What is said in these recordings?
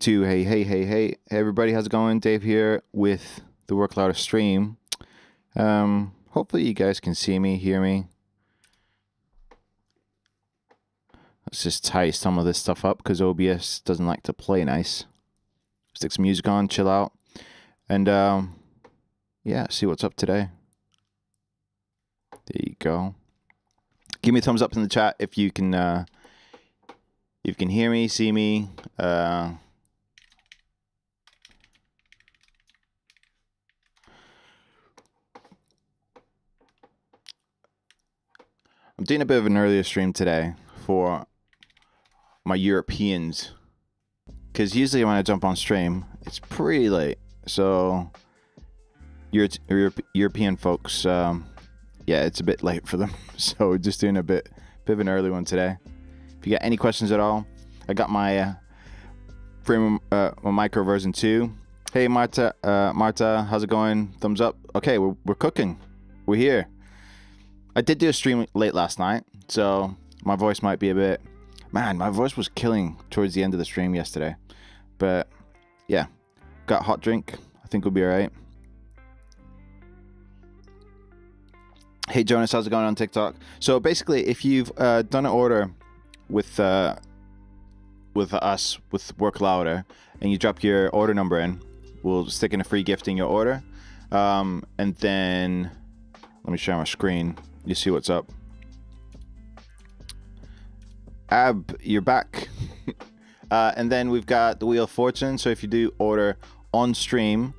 2. Hey, everybody, how's it going? Dave here with the Work Louder stream. Hopefully you guys can see me, hear me. Let's just tie some of this stuff up because OBS doesn't like to play nice. Stick some music on, chill out, and yeah, see what's up today. There you go. Give me a thumbs up in the chat if you can hear me, see me. I'm doing a bit of an earlier stream today for my Europeans, because usually when I jump on stream, it's pretty late. So European folks, yeah, it's a bit late for them. So we're just doing a bit of an early one today. If you got any questions at all, I got my frame my micro version 2. Hey Marta, how's it going? Thumbs up. Okay, we're cooking. We're here. I did do a stream late last night, so my voice might be a bit... Man, my voice was killing towards the end of the stream yesterday. But, yeah. Got a hot drink. I think we'll be alright. Hey Jonas, how's it going on TikTok? So basically, if you've done an order with us, with Work Louder, and you drop your order number in, we'll stick in a free gift in your order. And then... Let me share my screen. You see what's up. Ab, you're back. And then we've got the Wheel of Fortune. So if you do order on stream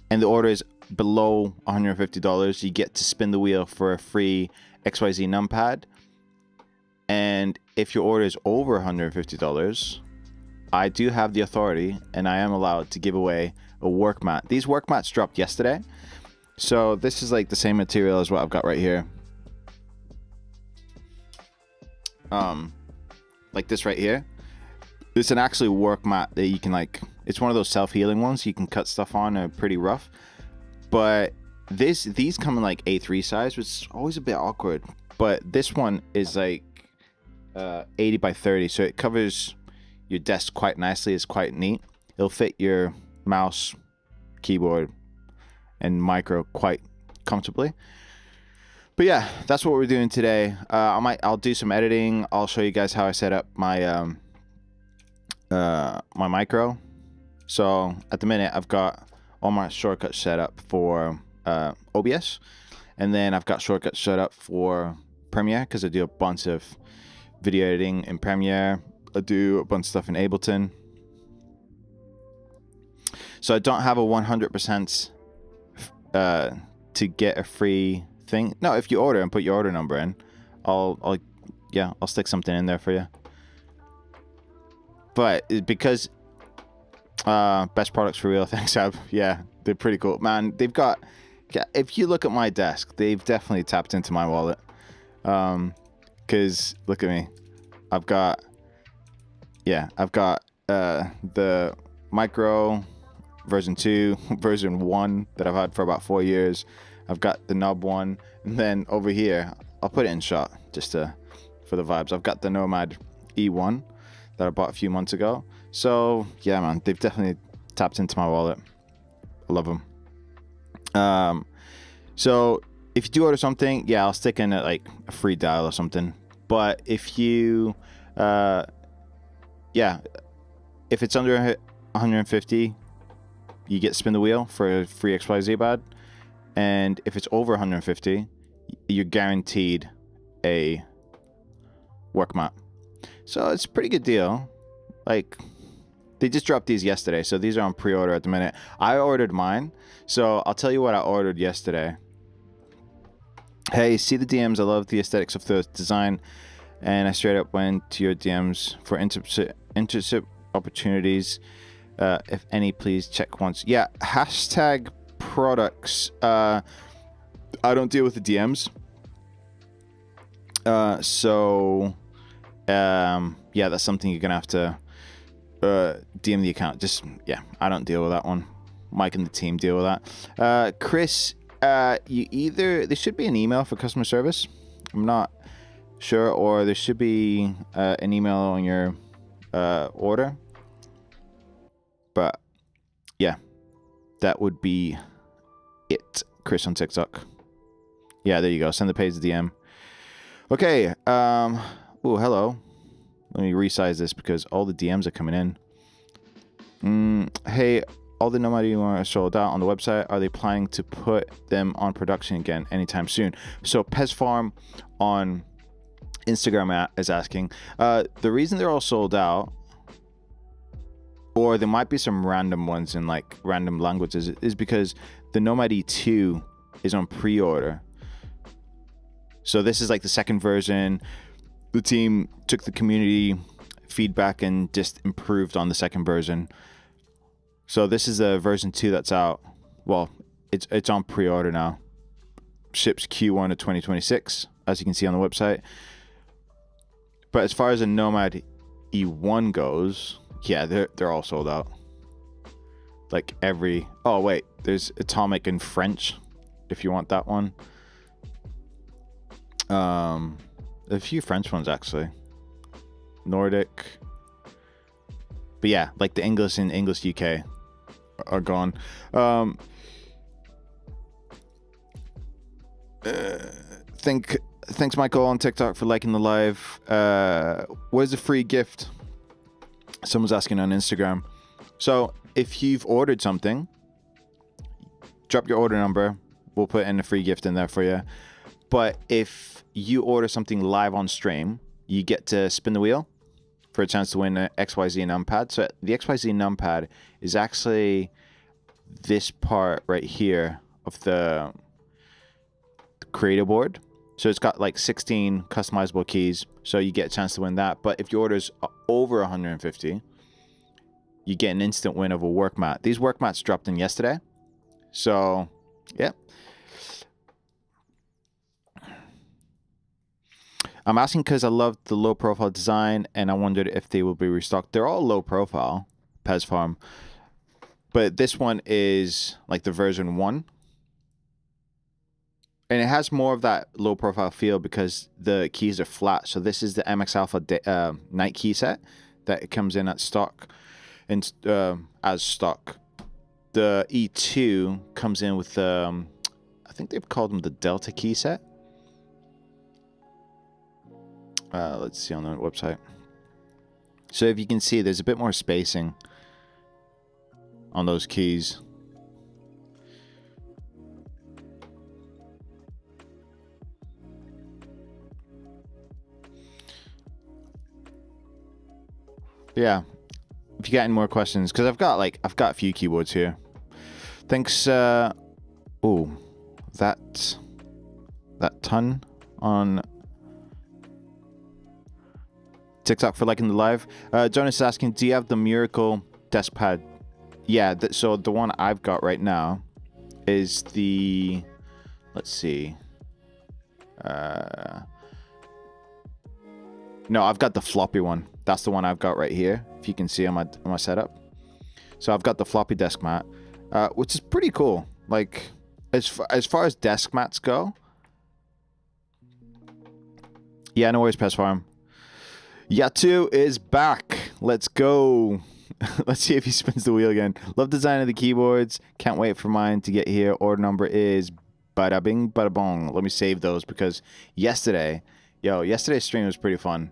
and the order is below $150, you get to spin the wheel for a free XYZ numpad. And if your order is over $150, I do have the authority and I am allowed to give away a work mat. These work mats dropped yesterday. So this is like the same material as what I've got right here. Like this right here. It's an actually work mat that you can like, it's one of those self-healing ones you can cut stuff on. They're pretty rough. But these come in like A3 size, which is always a bit awkward. But this one is like 80 by 30, so it covers your desk quite nicely. It's quite neat. It'll fit your mouse, keyboard, and micro quite comfortably. But yeah, that's what we're doing today. I'll do some editing. I'll show you guys how I set up my my micro. So at the minute I've got all my shortcuts set up for OBS, and then I've got shortcuts set up for Premiere because I do a bunch of video editing in Premiere. I do a bunch of stuff in Ableton. So I don't have a 100% to get a free thing. No, if you order and put your order number in, I'll stick something in there for you. But because best products for real, thanks Ab. Yeah, they're pretty cool, man. They've got, if you look at my desk, they've definitely tapped into my wallet. Because look at me, I've got the micro version 2, version 1 that I've had for about 4 years. I've got the nub one, and then over here, I'll put it in shot just for the vibes. I've got the Nomad E1 that I bought a few months ago. So yeah, man, they've definitely tapped into my wallet. I love them. So if you do order something, yeah, I'll stick in like a free dial or something. But if you, if it's under 150, you get spin the wheel for a free XYZ bad. And if it's over 150, you're guaranteed a work mat. So it's a pretty good deal. Like, they just dropped these yesterday, so these are on pre-order at the minute. I ordered mine, so I'll tell you what I ordered yesterday. Hey, see the DMs. I love the aesthetics of the design, and I straight up went to your DMs for internship opportunities. If any, please check once. Yeah, hashtag products. I don't deal with the DMs. Yeah, that's something you're gonna have to DM the account. Just, yeah, I don't deal with that one. Mike and the team deal with that. Chris, there should be an email for customer service. I'm not sure, or there should be an email on your order. But yeah, that would be it. Chris on TikTok. Yeah, there you go. Send the page a DM. Okay. Oh, hello. Let me resize this because all the DMs are coming in. Hey, all the Nomad are sold out on the website. Are they planning to put them on production again anytime soon? So Pez Farm on Instagram is asking. The reason they're all sold out, or there might be some random ones in like random languages, is because the Nomad E2 is on pre-order. So this is like the second version. The team took the community feedback and just improved on the second version. So this is the version 2 that's out. Well, it's on pre-order now. Ships Q1 of 2026, as you can see on the website. But as far as the Nomad E1 goes, yeah, they're all sold out. Like every... Oh, wait. There's Atomic in French, if you want that one. A few French ones, actually. Nordic. But yeah, like the English in English UK are gone. Thanks, Michael, on TikTok for liking the live. Where's the free gift? Someone's asking on Instagram. So if you've ordered something, drop your order number. We'll put in a free gift in there for you. But if you order something live on stream, you get to spin the wheel for a chance to win an XYZ numpad. So the XYZ numpad is actually this part right here of the creator board. So it's got like 16 customizable keys. So you get a chance to win that. But if your order's over 150, you get an instant win of a work mat. These work mats dropped in yesterday. So, yeah. I'm asking because I love the low profile design and I wondered if they will be restocked. They're all low profile, Pez Farm. But this one is like the version 1. And it has more of that low profile feel because the keys are flat. So this is the MX Alpha night key set that comes in at stock and as stock. The E2 comes in with I think they've called them the Delta key set. Let's see on the website. So if you can see, there's a bit more spacing on those keys. Yeah. If you got any more questions, because I've got a few keyboards here. Thanks. Oh, that ton on TikTok for liking the live. Jonas is asking, do you have the Miracle desk pad? Yeah, so the one I've got right now is the, let's see. No, I've got the floppy one. That's the one I've got right here, if you can see on my setup. So I've got the floppy desk mat, which is pretty cool. Like, as far as desk mats go. Yeah, no worries, Pez Farm. Yatu is back. Let's go. Let's see if he spins the wheel again. Love design of the keyboards. Can't wait for mine to get here. Order number is bada bing, bada bong. Let me save those because yesterday's stream was pretty fun.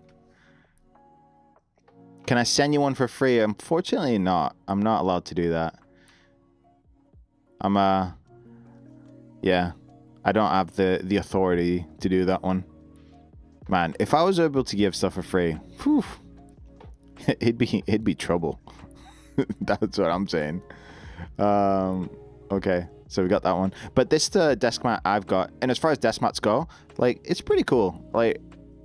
Can I send you one for free? Unfortunately not. I'm not allowed to do that. Yeah. I don't have the authority to do that one. Man, if I was able to give stuff for free, whew, it'd be trouble. That's what I'm saying. Okay, so we got that one. But this the desk mat I've got, and as far as desk mats go, like it's pretty cool. Like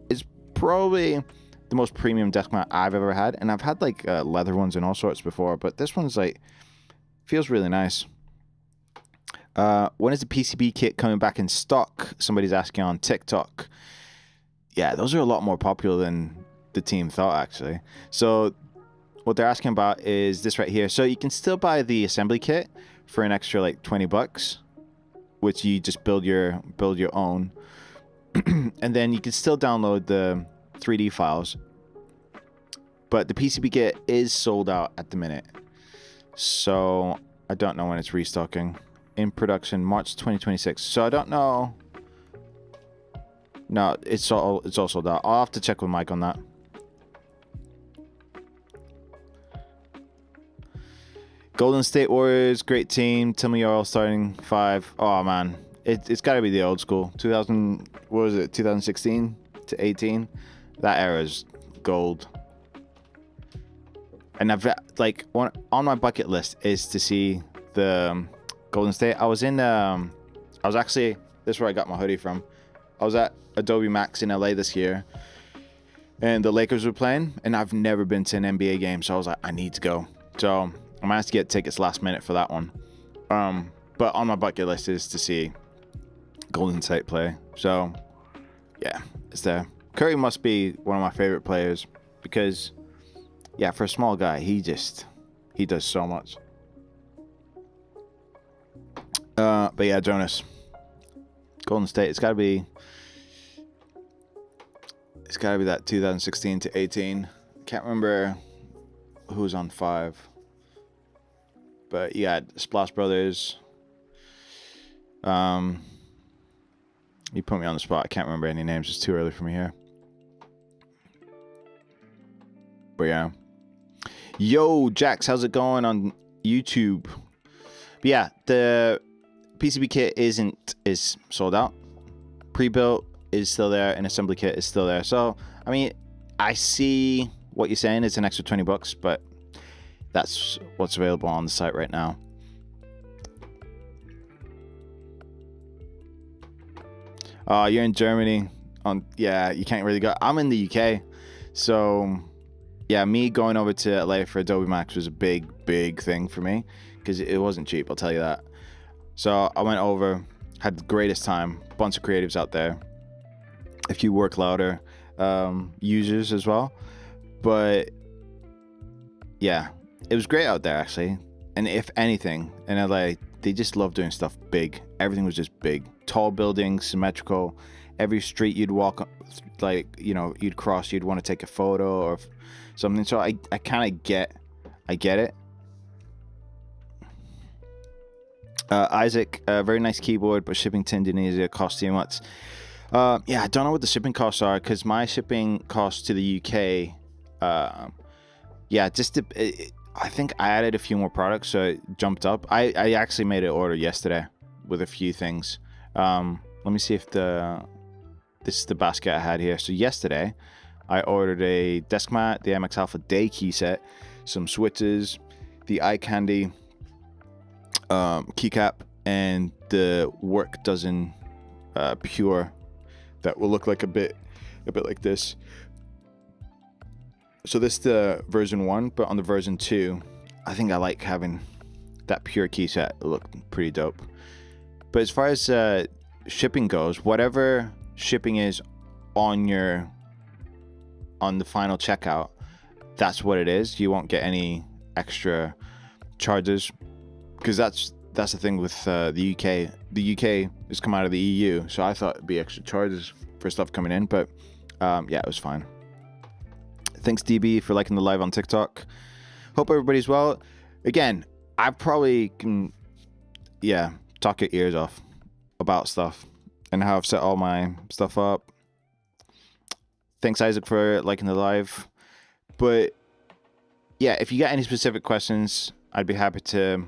it's probably the most premium desk mat I've ever had, and I've had like leather ones and all sorts before, but this one's like feels really nice. When is the PCB kit coming back in stock? Somebody's asking on TikTok. Yeah, those are a lot more popular than the team thought, actually. So what they're asking about is this right here. So you can still buy the assembly kit for an extra like $20, which you just build your own. And then you can still download the 3D files. But the PCB kit is sold out at the minute. So I don't know when it's restocking. In production, March 2026. So I don't know. No, it's all sold out. I'll have to check with Mike on that. Golden State Warriors, great team. Tell me you're all starting 5. Oh man, it's got to be the old school. 2000, what was it? 2016 to 18. That era is gold. And I've like on my bucket list is to see the Golden State. I was actually, this is where I got my hoodie from. I was at Adobe Max in LA this year, and the Lakers were playing, and I've never been to an NBA game, so I was like, I need to go. So I managed to get tickets last minute for that one. But on my bucket list is to see Golden State play. So yeah, it's there. Curry must be one of my favorite players because, yeah, for a small guy, he does so much. But yeah, Jonas, Golden State, it's gotta be that 2016 to 18. Can't remember who was on 5, but you had Splash Brothers. You put me on the spot. I can't remember any names. It's too early for me here. But yeah. Yo, Jax, how's it going on YouTube? But yeah, the PCB kit is sold out. Pre-built is still there, and assembly kit is still there. So, I mean, I see what you're saying. It's an extra $20, but that's what's available on the site right now. You're in Germany. Yeah, you can't really go. I'm in the UK, so yeah, me going over to LA for Adobe Max was a big thing for me because it wasn't cheap. I'll tell you that. So I went over, had the greatest time. Bunch of creatives out there. A few Work Louder users as well, but yeah, it was great out there actually. And if anything, in LA, they just love doing stuff big. Everything was just big. Tall buildings, symmetrical. Every street you'd walk, like, you know, you'd cross, you'd want to take a photo or something. So I kind of get it. Isaac, very nice keyboard, but shipping to Indonesia cost too much. Yeah, I don't know what the shipping costs are because my shipping costs to the UK, yeah, I think I added a few more products, so it jumped up. I actually made an order yesterday with a few things. Let me see if this is the basket I had here. So yesterday, I ordered a desk mat, the MX Alpha Day key set, some switches, the eye candy keycap, and the Work Dozen Pure that will look like a bit like this. So this is the version 1, but on the version 2, I think I like having that Pure key set. It looked pretty dope. But as far as shipping goes, whatever shipping is on the final checkout, that's what it is. You won't get any extra charges because that's the thing with the UK. The UK has come out of the EU, so I thought it'd be extra charges for stuff coming in, but yeah, it was fine. Thanks DB for liking the live on TikTok. Hope everybody's well. Again, I probably can, yeah, talk your ears off about stuff and how I've set all my stuff up. Thanks Isaac for liking the live. But yeah, if you got any specific questions, I'd be happy to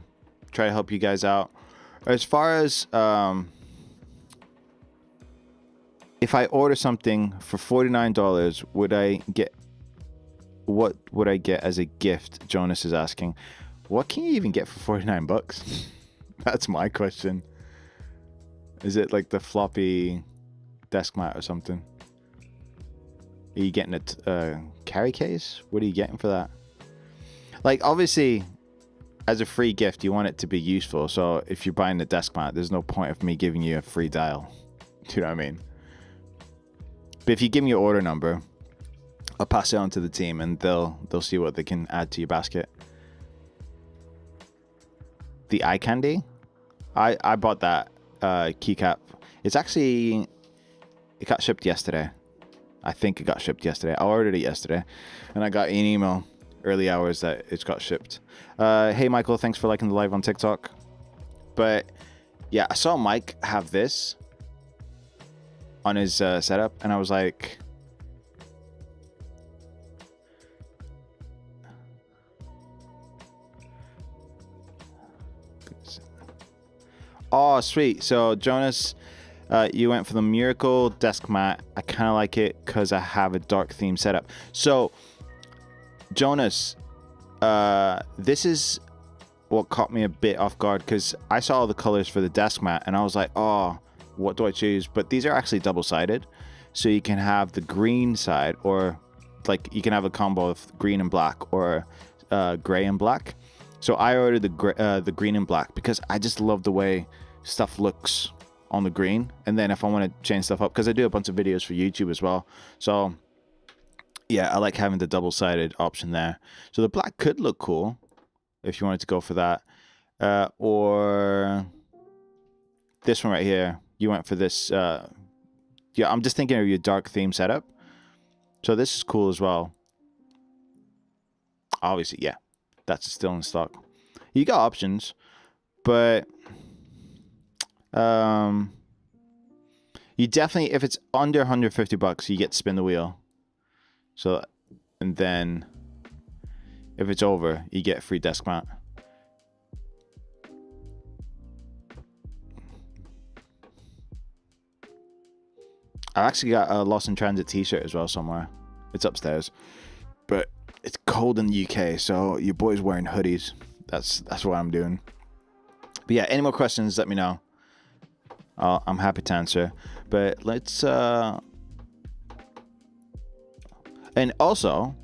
try to help you guys out. As far as if I order something for $49, what would I get as a gift? Jonas is asking. What can you even get for $49? That's my question. Is it like the floppy desk mat or something? Are you getting a carry case? What are you getting for that? Like, obviously, as a free gift, you want it to be useful. So if you're buying the desk mat, there's no point of me giving you a free dial. Do you know what I mean? But if you give me your order number, I'll pass it on to the team and they'll see what they can add to your basket. The eye candy? I bought that keycap. It's actually, it got shipped yesterday. I think it got shipped yesterday. I ordered it yesterday and I got an email early hours that it's got shipped. Hey, Michael, thanks for liking the live on TikTok. But yeah, I saw Mike have this on his setup, and I was like, oh, sweet. So Jonas, you went for the Miracle desk mat. I kind of like it because I have a dark theme setup. So Jonas, this is what caught me a bit off guard, because I saw all the colors for the desk mat and I was like, oh, what do I choose? But these are actually double-sided, so you can have the green side, or like you can have a combo of green and black, or gray and black. So I ordered the green and black because I just love the way stuff looks on the green. And then if I want to change stuff up, because I do a bunch of videos for YouTube as well, so yeah, I like having the double-sided option there. So the black could look cool if you wanted to go for that, or this one right here. You went for this. Yeah, I'm just thinking of your dark theme setup. So this is cool as well. Obviously, yeah, that's still in stock. You got options, but you definitely, if it's under 150 bucks, you get to spin the wheel. So, and then if it's over, you get a free desk mat. I actually got a Lost in Transit t-shirt as well somewhere. It's upstairs, but it's cold in the UK, so your boy's wearing hoodies. That's what I'm doing. But yeah, any more questions, let me know. I'm happy to answer. But let's and also,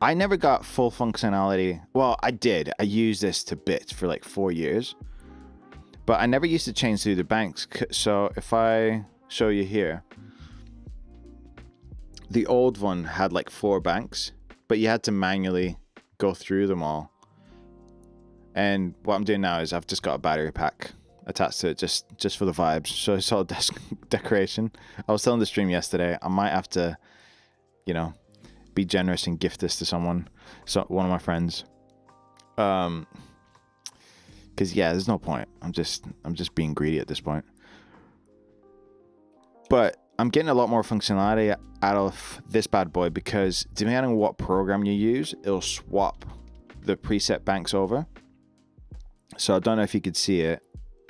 I never got full functionality. Well, I did. I used this to bits for like 4 years, but I never used to change through the banks. So if I show you here, the old one had like 4 banks, but you had to manually go through them all. And what I'm doing now is I've just got a battery pack attached to it just for the vibes. So it's all desk decoration. I was telling the stream yesterday, I might have to, you know, be generous and gift this to someone, so one of my friends, because yeah, there's no point. I'm just being greedy at this point. But I'm getting a lot more functionality out of this bad boy, because depending on what program you use, it'll swap the preset banks over. So I don't know if you could see it.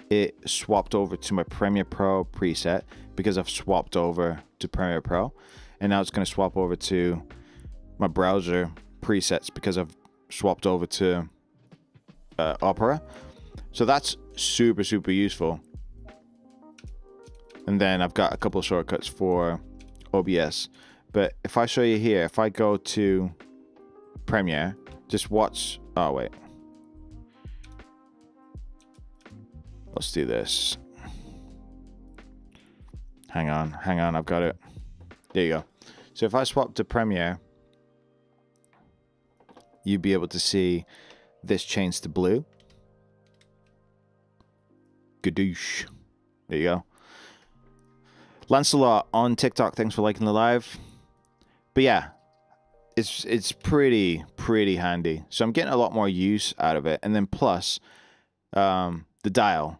It swapped over to my Premiere Pro preset because I've swapped over to Premiere Pro, and now it's going to swap over to my browser presets because I've swapped over to Opera. So that's super useful. And then I've got a couple of shortcuts for OBS. But if I show you here, if I go to Premiere, just watch. Oh wait, let's do this. Hang on, I've got it. There you go. So if I swap to Premiere, you'd be able to see this change to blue. Gadoosh. There you go. Lancelot on TikTok, thanks for liking the live. But yeah, it's pretty handy. So I'm getting a lot more use out of it. And then plus, the dial,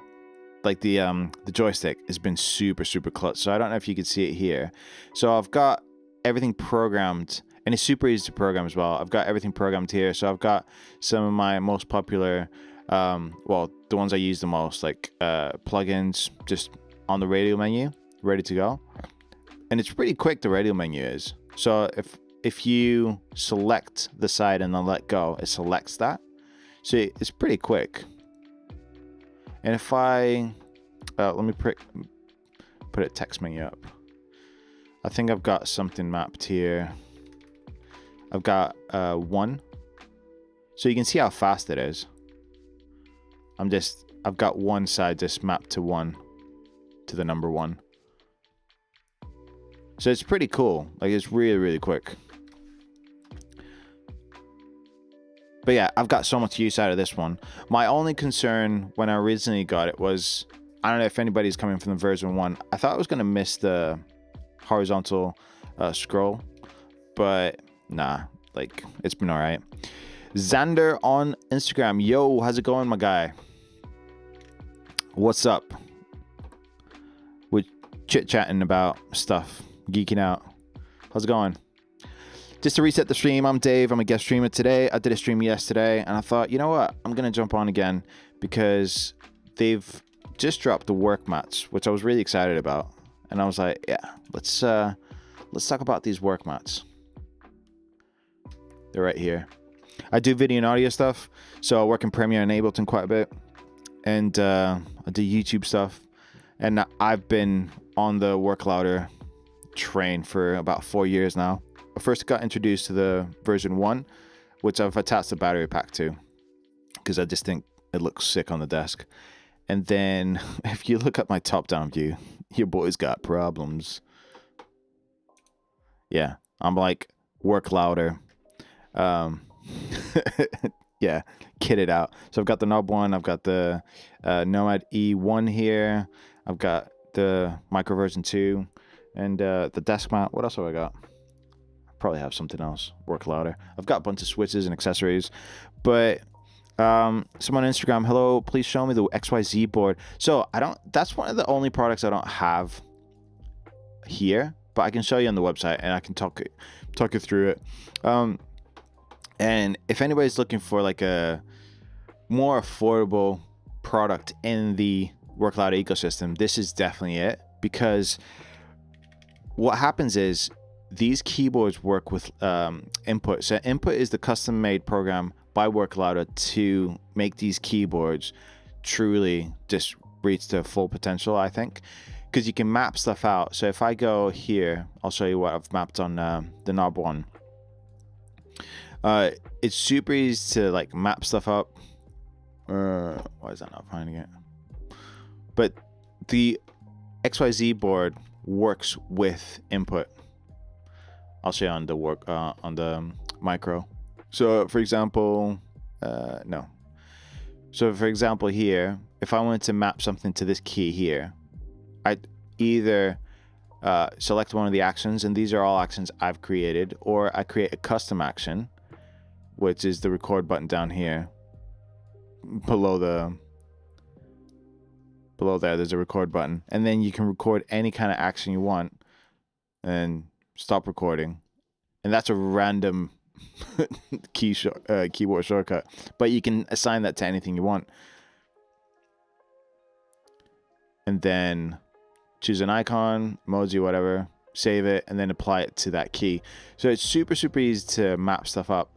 like the joystick, has been super clutch. So I don't know if you can see it here. So I've got everything programmed. And it's super easy to program as well. I've got everything programmed here. So I've got some of my most popular, well, the ones I use the most, like plugins, just on the radio menu, ready to go. And it's pretty quick, the radio menu is. So if you select the side and then let go, it selects that. So it's pretty quick. And if I, let me put it text menu up. I think I've got something mapped here. I've got 1, so you can see how fast it is. I've got one side just mapped to 1, to the number 1. So it's pretty cool. Like, it's really quick. But yeah, I've got so much use out of this one. My only concern when I originally got it was, I don't know if anybody's coming from the version 1. I thought I was gonna miss the horizontal scroll, but nah, like, it's been all right. Xander on Instagram. Yo, how's it going, my guy? What's up? We're chit-chatting about stuff, geeking out. How's it going? Just to reset the stream, I'm Dave. I'm a guest streamer today. I did a stream yesterday, and I thought, you know what? I'm going to jump on again because they've just dropped the work mats, which I was really excited about. And I was like, yeah, let's talk about these work mats. They're right here. I do video and audio stuff, so I work in Premiere and Ableton quite a bit, and I do YouTube stuff. And I've been on the Work Louder train for about 4 years now. I first got introduced to the version 1, which I've attached the battery pack to, because I just think it looks sick on the desk. And then if you look at my top-down view, your boy's got problems. Yeah, I'm like Work Louder. Yeah, kitted out. So I've got the Knob 1, I've got the Nomad E1 here, I've got the Micro version 2, and the desk mount. What else have I got? Probably have something else. Work Louder. I've got a bunch of switches and accessories, but someone on Instagram, hello, please show me the XYZ board. So that's one of the only products I don't have here, but I can show you on the website and I can talk you through it. And if anybody's looking for like a more affordable product in the Work Louder ecosystem, this is definitely it, because what happens is these keyboards work with Input. So Input is the custom-made program by Work Louder to make these keyboards truly just reach their full potential, I think, because you can map stuff out. So if I go here, I'll show you what I've mapped on the Knob 1. It's super easy to like map stuff up. Why is that not finding it? But the XYZ board works with Input. I'll show you on the on the Micro. So for example, no. So for example here, if I wanted to map something to this key here, I'd either select one of the actions, and these are all actions I've created, or I create a custom action, which is the record button down here. Below there, there's a record button, and then you can record any kind of action you want and stop recording. And that's a random keyboard shortcut, but you can assign that to anything you want. And then choose an icon, emoji, whatever, save it, and then apply it to that key. So it's super easy to map stuff up,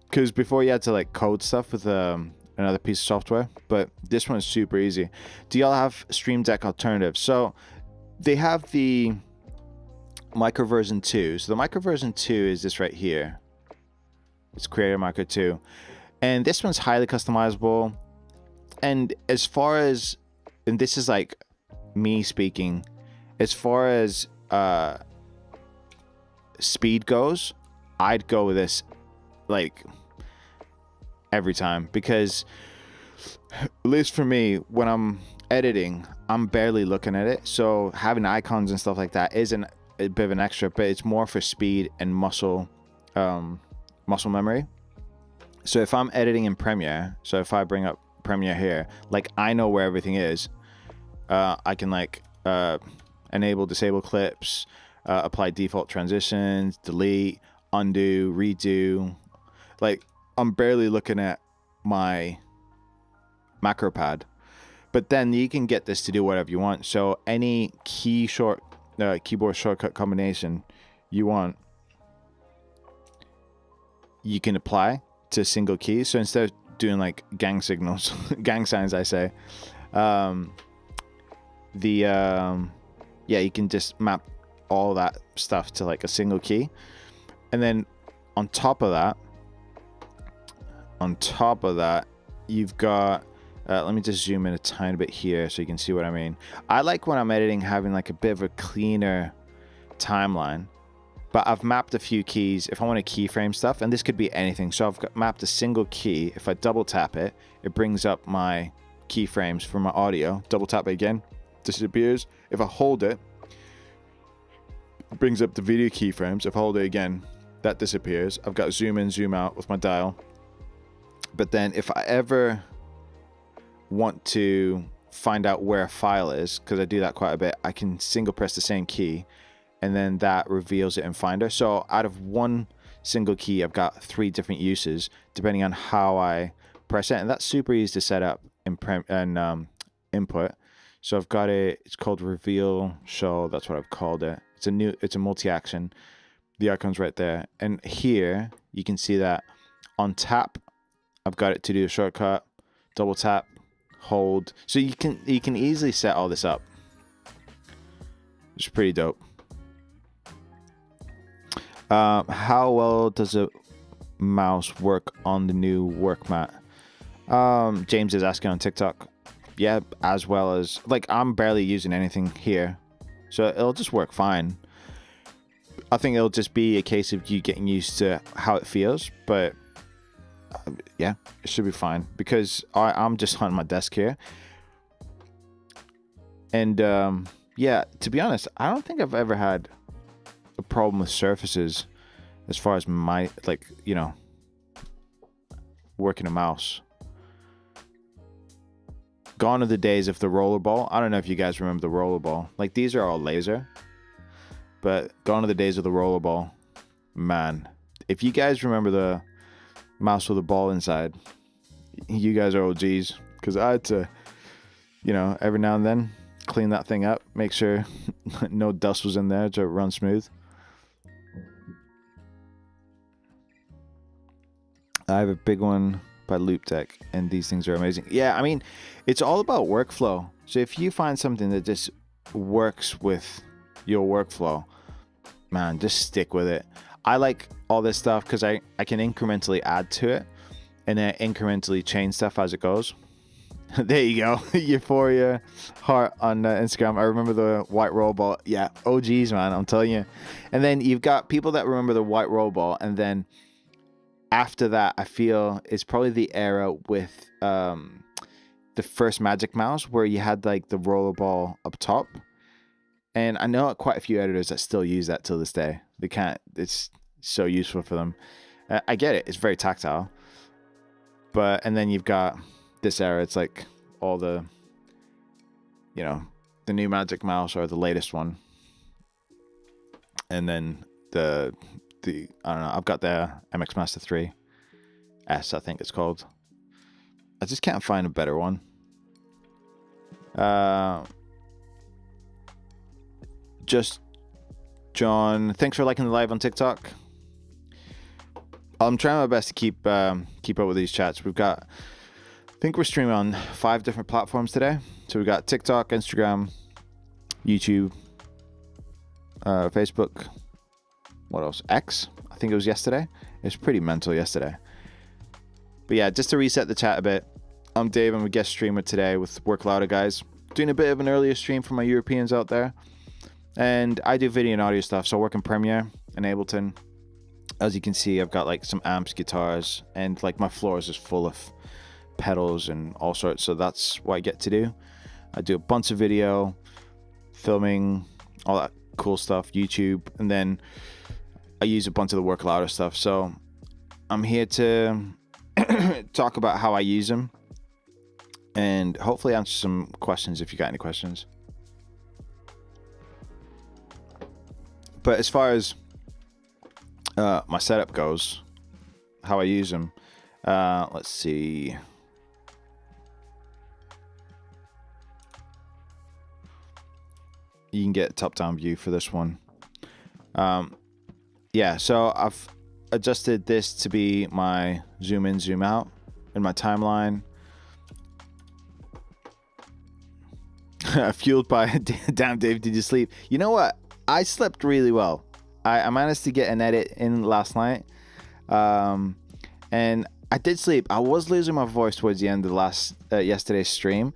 because before you had to like code stuff with another piece of software, but this one's super easy. Do y'all have Stream Deck alternatives? So they have the Micro version 2. So the Micro version 2 is this right here. It's Creator Micro 2, and this one's highly customizable. And as far as, and this is like me speaking, as far as speed goes, I'd go with this like every time, because at least for me, when I'm editing, I'm barely looking at it, so having icons and stuff like that isn't a bit of an extra, but it's more for speed and muscle memory. So if I'm editing in Premiere, so if I bring up Premiere here, like I know where everything is. I can like enable, disable clips, apply default transitions, delete, undo, redo. Like I'm barely looking at my macro pad, but then you can get this to do whatever you want. So any keyboard shortcut combination you want, you can apply to a single key. So instead of doing like gang signals, gang signs, I say, you can just map all that stuff to like a single key. And then on top of that, you've got let me just zoom in a tiny bit here so you can see what I mean. I like when I'm editing having like a bit of a cleaner timeline, but I've mapped a few keys if I want to keyframe stuff, and this could be anything. So I've mapped a single key. If I double tap it, it brings up my keyframes for my audio. Double tap it again, disappears. If I hold it, it brings up the video keyframes. If I hold it again, that disappears. I've got zoom in, zoom out with my dial. But then if I ever want to find out where a file is, because I do that quite a bit, I can single press the same key and then that reveals it in Finder. So out of one single key, I've got 3 different uses depending on how I press it, and that's super easy to set up in input. So I've got it's called reveal show. That's what I've called it. It's a multi-action. The icon's right there, and here you can see that on tap, I've got it to do a shortcut. Double tap, hold. So you can easily set all this up. It's pretty dope. How well does a mouse work on the new work mat? James is asking on TikTok. Yeah, as well as, like, I'm barely using anything here, so it'll just work fine. I think it'll just be a case of you getting used to how it feels, but yeah, it should be fine because I'm just on my desk here. And yeah, to be honest, I don't think I've ever had a problem with surfaces as far as my, like, you know, working a mouse. Gone are the days of the rollerball. I don't know if you guys remember the rollerball. Like, these are all laser, but gone are the days of the rollerball. Man, if you guys remember the mouse with a ball inside, you guys are OGs, because I had to, you know, every now and then clean that thing up, make sure no dust was in there to run smooth. I have a big one by Looptech, and these things are amazing. Yeah, I mean, it's all about workflow. So if you find something that just works with your workflow, man, just stick with it. I like all this stuff because I can incrementally add to it and then incrementally change stuff as it goes. There you go. Euphoria heart on Instagram. I remember the white roll ball. Yeah, OGs, man, I'm telling you. And then you've got people that remember the white roll ball, and then after that, I feel it's probably the era with the first Magic Mouse where you had like the rollerball up top. And I know quite a few editors that still use that till this day. They can't, it's so useful for them. I get it, it's very tactile. But, and then you've got this era, it's like all the, you know, the new Magic Mouse or the latest one. And then the I don't know, I've got the MX Master 3 S, I think it's called. I just can't find a better one. Just John, thanks for liking the live on TikTok. I'm trying my best to keep up with these chats. We've got, I think we're streaming on 5 different platforms today. So we've got TikTok, Instagram, YouTube, Facebook. What else? X. I think it was yesterday. It was pretty mental yesterday. But yeah, just to reset the chat a bit. I'm Dave. I'm a guest streamer today with Work Louder guys. Doing a bit of an earlier stream for my Europeans out there. And I do video and audio stuff. So I work in Premiere and Ableton. As you can see, I've got like some amps, guitars, and like my floor is just full of pedals and all sorts. So that's what I get to do. I do a bunch of video, filming, all that cool stuff, YouTube, and then I use a bunch of the Work Louder stuff. So I'm here to talk about how I use them and hopefully answer some questions if you got any questions. But as far as my setup goes, how I use them, let's see. You can get a top-down view for this one. Yeah, so I've adjusted this to be my zoom in, zoom out in my timeline. Fueled by, damn Dave, did you sleep? You know what? I slept really well. I managed to get an edit in last night. And I did sleep. I was losing my voice towards the end of yesterday's stream.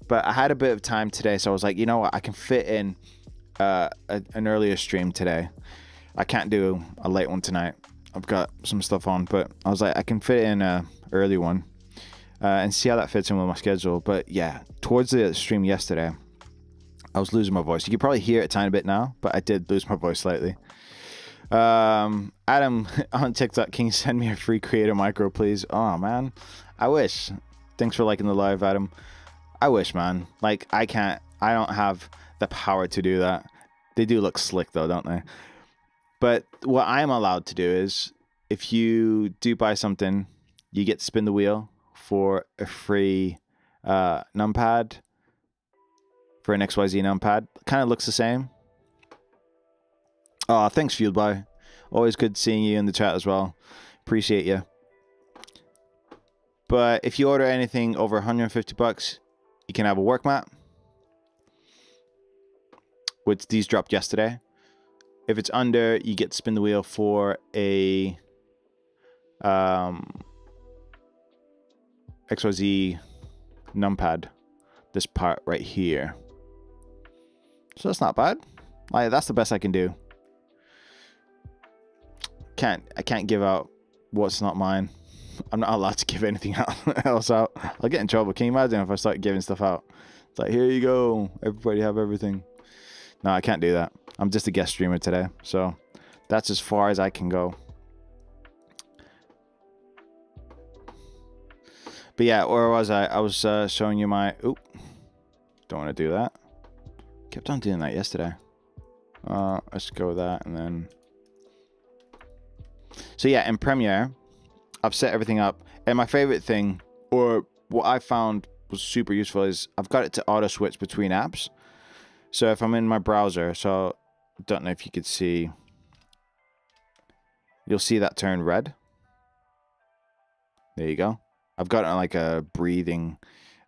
But I had a bit of time today, so I was like, you know what? I can fit in an earlier stream today. I can't do a late one tonight. I've got some stuff on, but I was like, I can fit in an early one and see how that fits in with my schedule. But yeah, towards the stream yesterday, I was losing my voice. You can probably hear it a tiny bit now, but I did lose my voice slightly. Adam on TikTok, can you send me a free Creator Micro, please? Oh man, I wish. Thanks for liking the live, Adam. I wish, man. Like, I don't have the power to do that. They do look slick though, don't they? But what I'm allowed to do is, if you do buy something, you get to spin the wheel for a free numpad, for an XYZ numpad. Kind of looks the same. Oh, thanks, Fueled By. Always good seeing you in the chat as well. Appreciate you. But if you order anything over 150 bucks, you can have a work mat, which these dropped yesterday. If it's under, you get to spin the wheel for a XYZ numpad. This part right here. So that's not bad. Like, that's the best I can do. I can't give out what's not mine. I'm not allowed to give anything else out. I'll get in trouble. Can you imagine if I start giving stuff out? It's like, here you go. Everybody have everything. No, I can't do that. I'm just a guest streamer today. So that's as far as I can go. But yeah, where was I? I was showing you my... Oop. Don't want to do that. Kept on doing that yesterday. Let's go with that and then... So yeah, in Premiere, I've set everything up. And my favorite thing, or what I found was super useful, is I've got it to auto switch between apps. So if I'm in my browser, so I don't know if you could see, you'll see that turn red. There you go. I've got it on like a breathing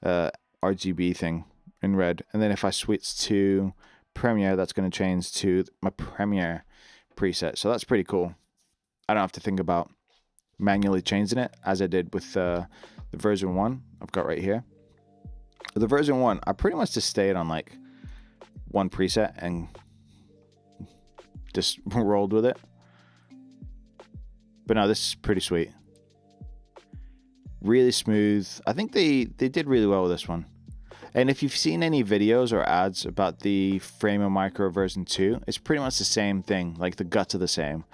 RGB thing in red. And then if I switch to Premiere, that's going to change to my Premiere preset. So that's pretty cool. I don't have to think about manually changing it as I did with the version 1 I've got right here. The version 1, I pretty much just stayed on like one preset and just rolled with it. But no, this is pretty sweet. Really smooth. I think they did really well with this one. And if you've seen any videos or ads about the Framer Micro version 2, it's pretty much the same thing. Like, the guts are the same.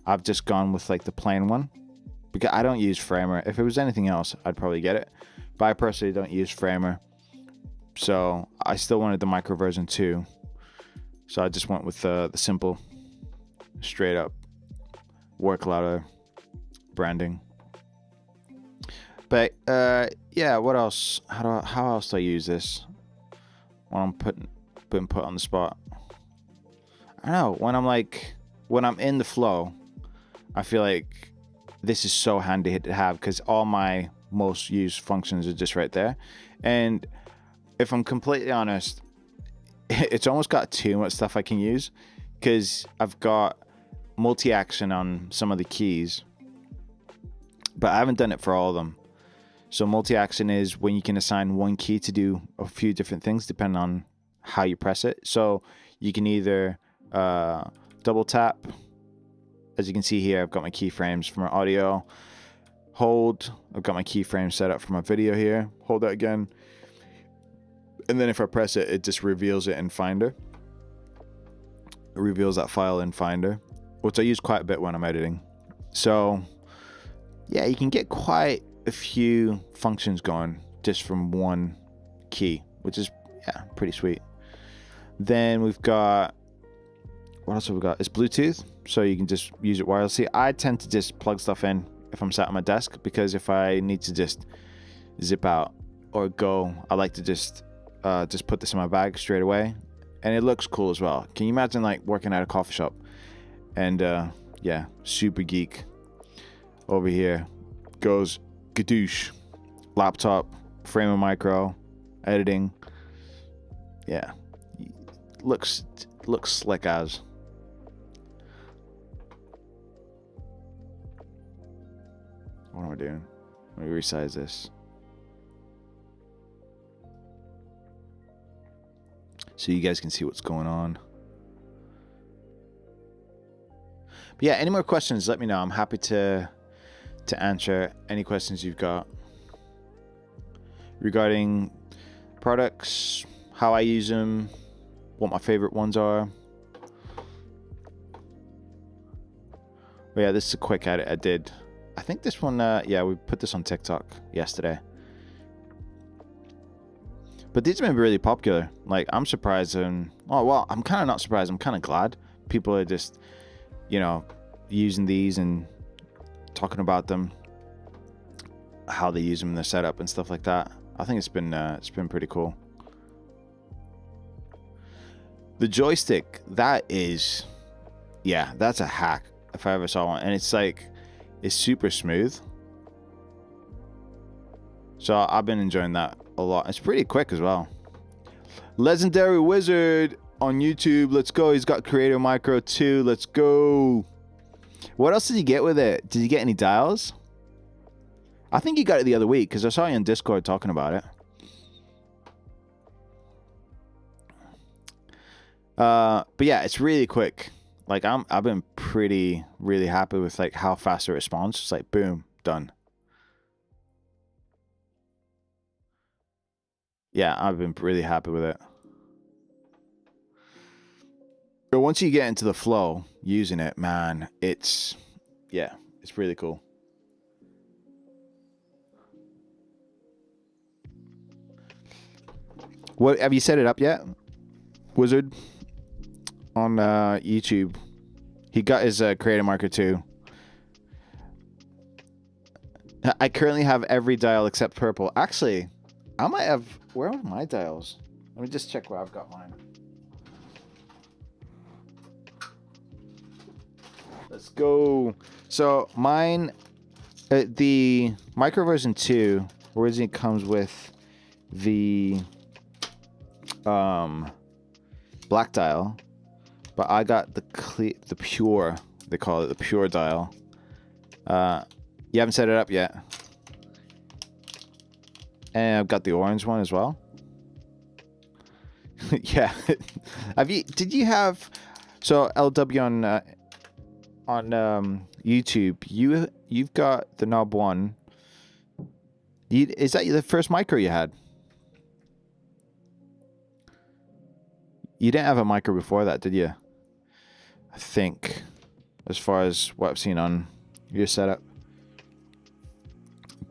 I've just gone with like the plain one because I don't use Framer. If it was anything else, I'd probably get it. But I personally don't use Framer. So I still wanted the Micro version 2. So I just went with the simple, straight up work louder branding. But yeah, what else? How else do I use this when I'm being put on the spot? I don't know. When I'm in the flow, I feel like this is so handy to have because all my most used functions are just right there. And if I'm completely honest, it's almost got too much stuff I can use because I've got multi-action on some of the keys, but I haven't done it for all of them. So multi-action is when you can assign one key to do a few different things depending on how you press it. So you can either double tap. As you can see here, I've got my keyframes for my audio. Hold. I've got my keyframe set up for my video here. Hold that again. And then if I press it, it just reveals it in Finder. It reveals that file in Finder, which I use quite a bit when I'm editing. So yeah, you can get quite a few functions going just from one key, which is, yeah, pretty sweet. Then we've got, what else have we got? It's Bluetooth, so you can just use it wirelessly. I tend to just plug stuff in if I'm sat at my desk, because if I need to just zip out or go, I like to just put this in my bag straight away, and it looks cool as well. Can you imagine like working at a coffee shop and yeah, super geek over here goes gadoosh, laptop, Framer Micro, editing. Yeah, looks slick as. What am I doing? Let me resize this so you guys can see what's going on. But yeah, any more questions, let me know. I'm happy to answer any questions you've got regarding products, how I use them, what my favorite ones are. But yeah, this is a quick edit I did. I think this one, yeah, we put this on TikTok yesterday. But these have been really popular. Like, I'm surprised, and oh well, I'm kind of not surprised. I'm kind of glad people are just, you know, using these and talking about them, how they use them in their setup and stuff like that. I think it's been pretty cool. The joystick, that is, yeah, that's a hack if I ever saw one, and it's like, it's super smooth. So I've been enjoying that a lot. It's pretty quick as well. Legendary Wizard on YouTube. Let's go. He's got Creator Micro 2. Let's go. What else did you get with it? Did you get any dials? I think you got it the other week because I saw you on Discord talking about it. But yeah, it's really quick. Like I've been really happy with like how fast it responds. It's like boom, done. Yeah, I've been really happy with it. But once you get into the flow using it, man, it's really cool. What have you set it up yet, Wizard? On YouTube, he got his Creator Marker 2. I currently have every dial except purple. Actually, I might have. Where are my dials? Let me just check where I've got mine. Let's go. So mine, the Micro version 2 originally comes with the black dial, but I got the pure. They call it the pure dial. You haven't set it up yet. And I've got the orange one as well. Yeah. Did you have, so LW on YouTube, you've got the knob one. Is that the first micro you had? You didn't have a micro before that, did you? I think, as far as what I've seen on your setup.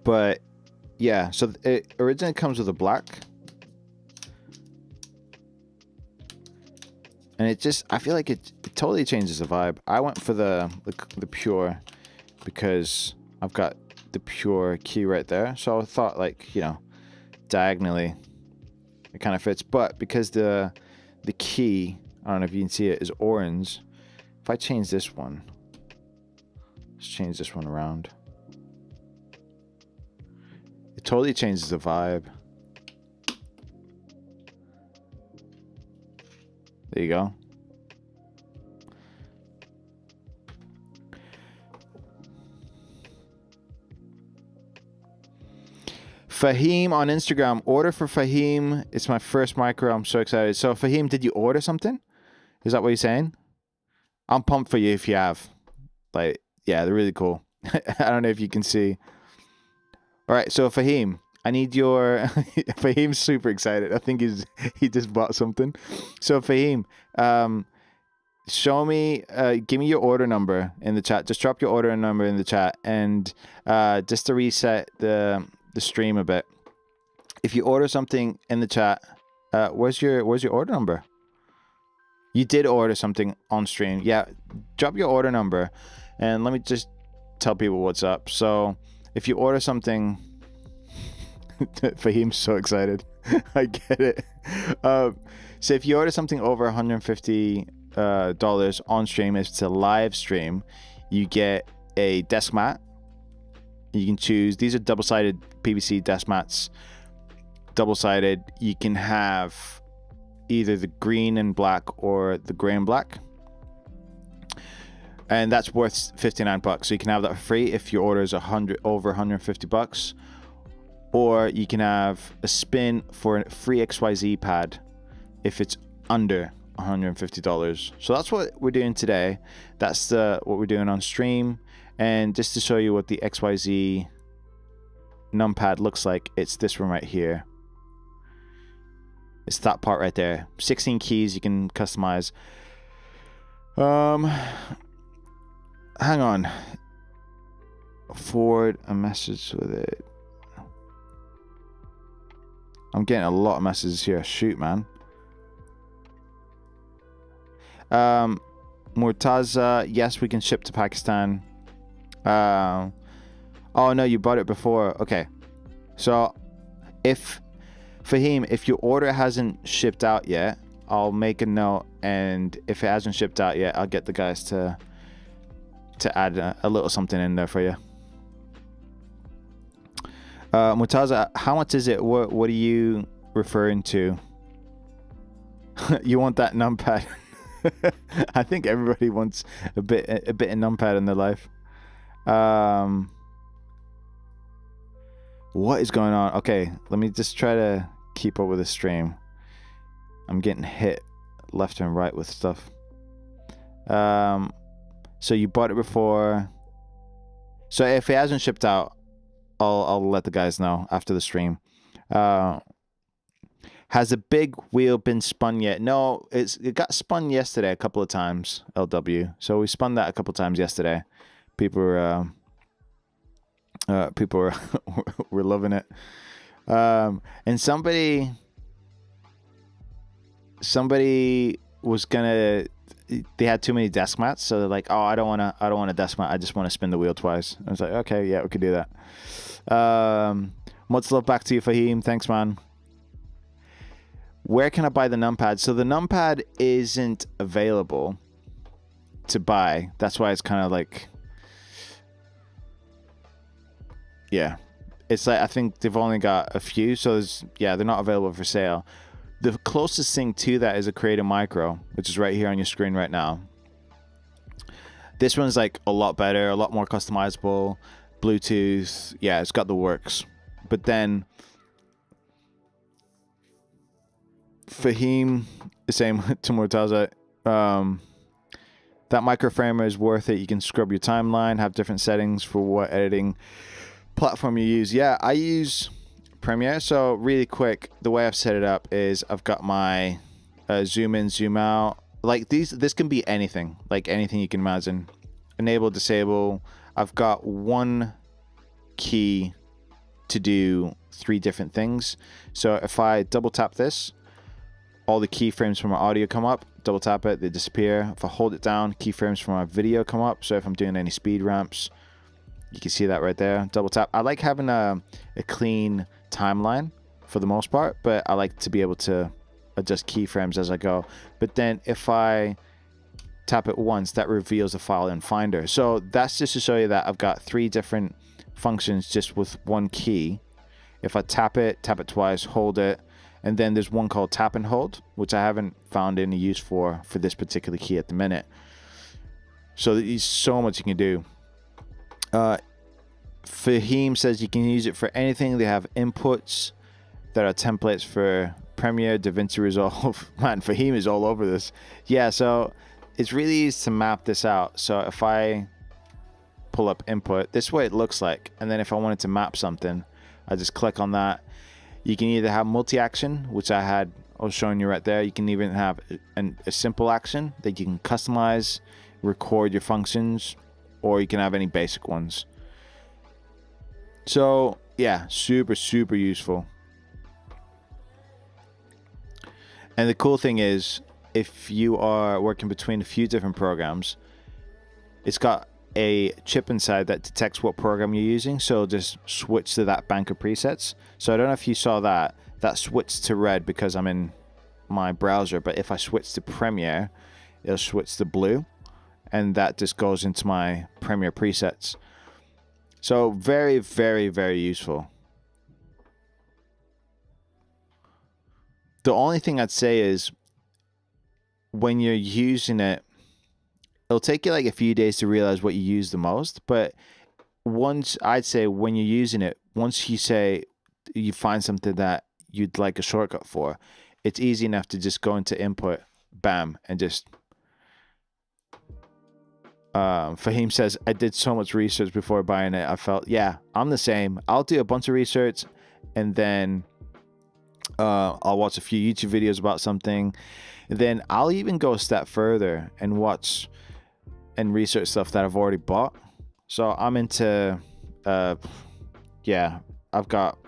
But yeah, so it originally comes with a black, and it just, I feel like it totally changes the vibe. I went for the pure because I've got the pure key right there, so I thought, like, you know, diagonally it kind of fits. But because the key, I don't know if you can see it, is orange. If I change this one, let's change this one around. It totally changes the vibe. There you go. Fahim on Instagram. Order for Fahim. It's my first micro. I'm so excited. So Fahim, did you order something? Is that what you're saying? I'm pumped for you if you have. Like, yeah, they're really cool. I don't know if you can see. All right, so Fahim, I need your... Fahim's super excited. I think he just bought something. So Fahim, show me, give me your order number in the chat. Just drop your order number in the chat, and just to reset the stream a bit. If you order something in the chat, where's your order number? You did order something on stream. Yeah, drop your order number, and let me just tell people what's up. So if you order something, Fahim's so excited. I get it. So if you order something over $150 on stream, if it's a live stream, you get a desk mat. You can choose. These are double-sided PVC desk mats. Double-sided. You can have either the green and black or the gray and black, and that's worth 59 bucks. So you can have that for free if your order is over 150 bucks, or you can have a spin for a free XYZ pad if it's under $150. So that's what we're doing today. That's what we're doing on stream. And just to show you what the XYZ numpad looks like, it's this one right here. It's that part right there. 16 keys you can customize. hang on. Forward a message with it. I'm getting a lot of messages here. Shoot, man. Murtaza, yes, we can ship to Pakistan. Oh no, you bought it before. Okay, so if Fahim, if your order hasn't shipped out yet, I'll make a note, and if it hasn't shipped out yet, I'll get the guys to add a little something in there for you. Murtaza, how much is it? What are you referring to? You want that numpad? I think everybody wants a bit of numpad in their life. What is going on? Okay, let me just try to keep up with the stream. I'm getting hit left and right with stuff. So you bought it before. So if it hasn't shipped out, I'll let the guys know after the stream. Has the big wheel been spun yet? No, it got spun yesterday a couple of times, LW. So we spun that a couple of times yesterday. People were were loving it. And somebody was gonna, they had too many desk mats, so they're like, oh, I don't want a desk mat, I just want to spin the wheel twice. I was like, okay, yeah, we could do that. Much love back to you, Fahim. Thanks, man. Where can I buy the numpad? So the numpad isn't available to buy. That's why it's kind of like, yeah, it's like, I think they've only got a few, so they're not available for sale. The closest thing to that is a Creator Micro, which is right here on your screen right now. This one's like a lot better, a lot more customizable, Bluetooth. Yeah, it's got the works. But then Fahim is saying to Murtaza, that microframer is worth it. You can scrub your timeline, have different settings for what editing platform you use. Yeah, I use Premiere. So really quick, the way I've set it up is I've got my zoom in, zoom out. Like this can be anything, like anything you can imagine. Enable, disable. I've got one key to do 3 different things. So if I double tap this, all the keyframes from my audio come up. Double tap it, they disappear. If I hold it down, keyframes from my video come up. So if I'm doing any speed ramps, you can see that right there. Double tap. I like having a clean timeline for the most part, but I like to be able to adjust keyframes as I go. But then if I tap it once, that reveals a file in Finder. So that's just to show you that I've got 3 different functions just with one key. If I tap it twice, hold it, and then there's one called tap and hold, which I haven't found any use for this particular key at the minute. So there's so much you can do. Fahim says you can use it for anything. They have inputs that are templates for Premiere, DaVinci Resolve. Man, Fahim is all over this. Yeah, so it's really easy to map this out. So if I pull up input, this is what it looks like. And then if I wanted to map something, I just click on that. You can either have multi-action, which I was showing you right there. You can even have a simple action that you can customize, record your functions, or you can have any basic ones. So yeah, super useful. And the cool thing is, if you are working between a few different programs, it's got a chip inside that detects what program you're using, so just switch to that bank of presets. So I don't know if you saw that switched to red because I'm in my browser, but if I switch to Premiere, it'll switch to blue, and that just goes into my Premiere presets. So very useful. The only thing I'd say is when you're using it, it'll take you like a few days to realize what you use the most. But I'd say when you're using it, once you say you find something that you'd like a shortcut for, it's easy enough to just go into input, bam, and just. Fahim says, I did so much research before buying it. I felt, yeah, I'm the same. I'll do a bunch of research, and then I'll watch a few YouTube videos about something. And then I'll even go a step further and watch and research stuff that I've already bought. So I'm into, yeah, I've got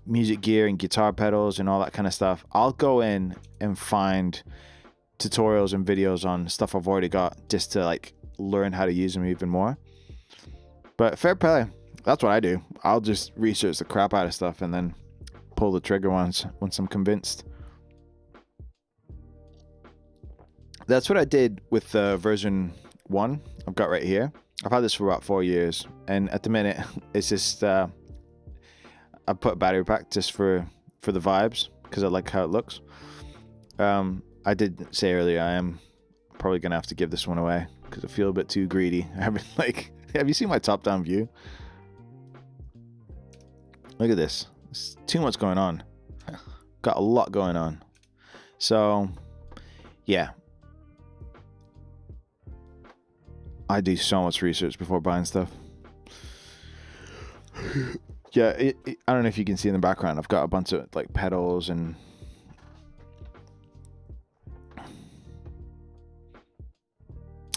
music gear and guitar pedals and all that kind of stuff. I'll go in and find tutorials and videos on stuff I've already got just to like learn how to use them even more. But fair play, that's what I do. I'll just research the crap out of stuff and then pull the trigger once I'm convinced. That's what I did with version 1 I've got right here. I've had this for about 4 years, and at the minute it's just I put a battery pack just for the vibes because I like how it looks. I did say earlier I am probably gonna have to give this one away because I feel a bit too greedy. I haven't like, have you seen my top-down view? Look at this. There's too much going on. Got a lot going on. So yeah, I do so much research before buying stuff. Yeah, I don't know if you can see in the background, I've got a bunch of like pedals and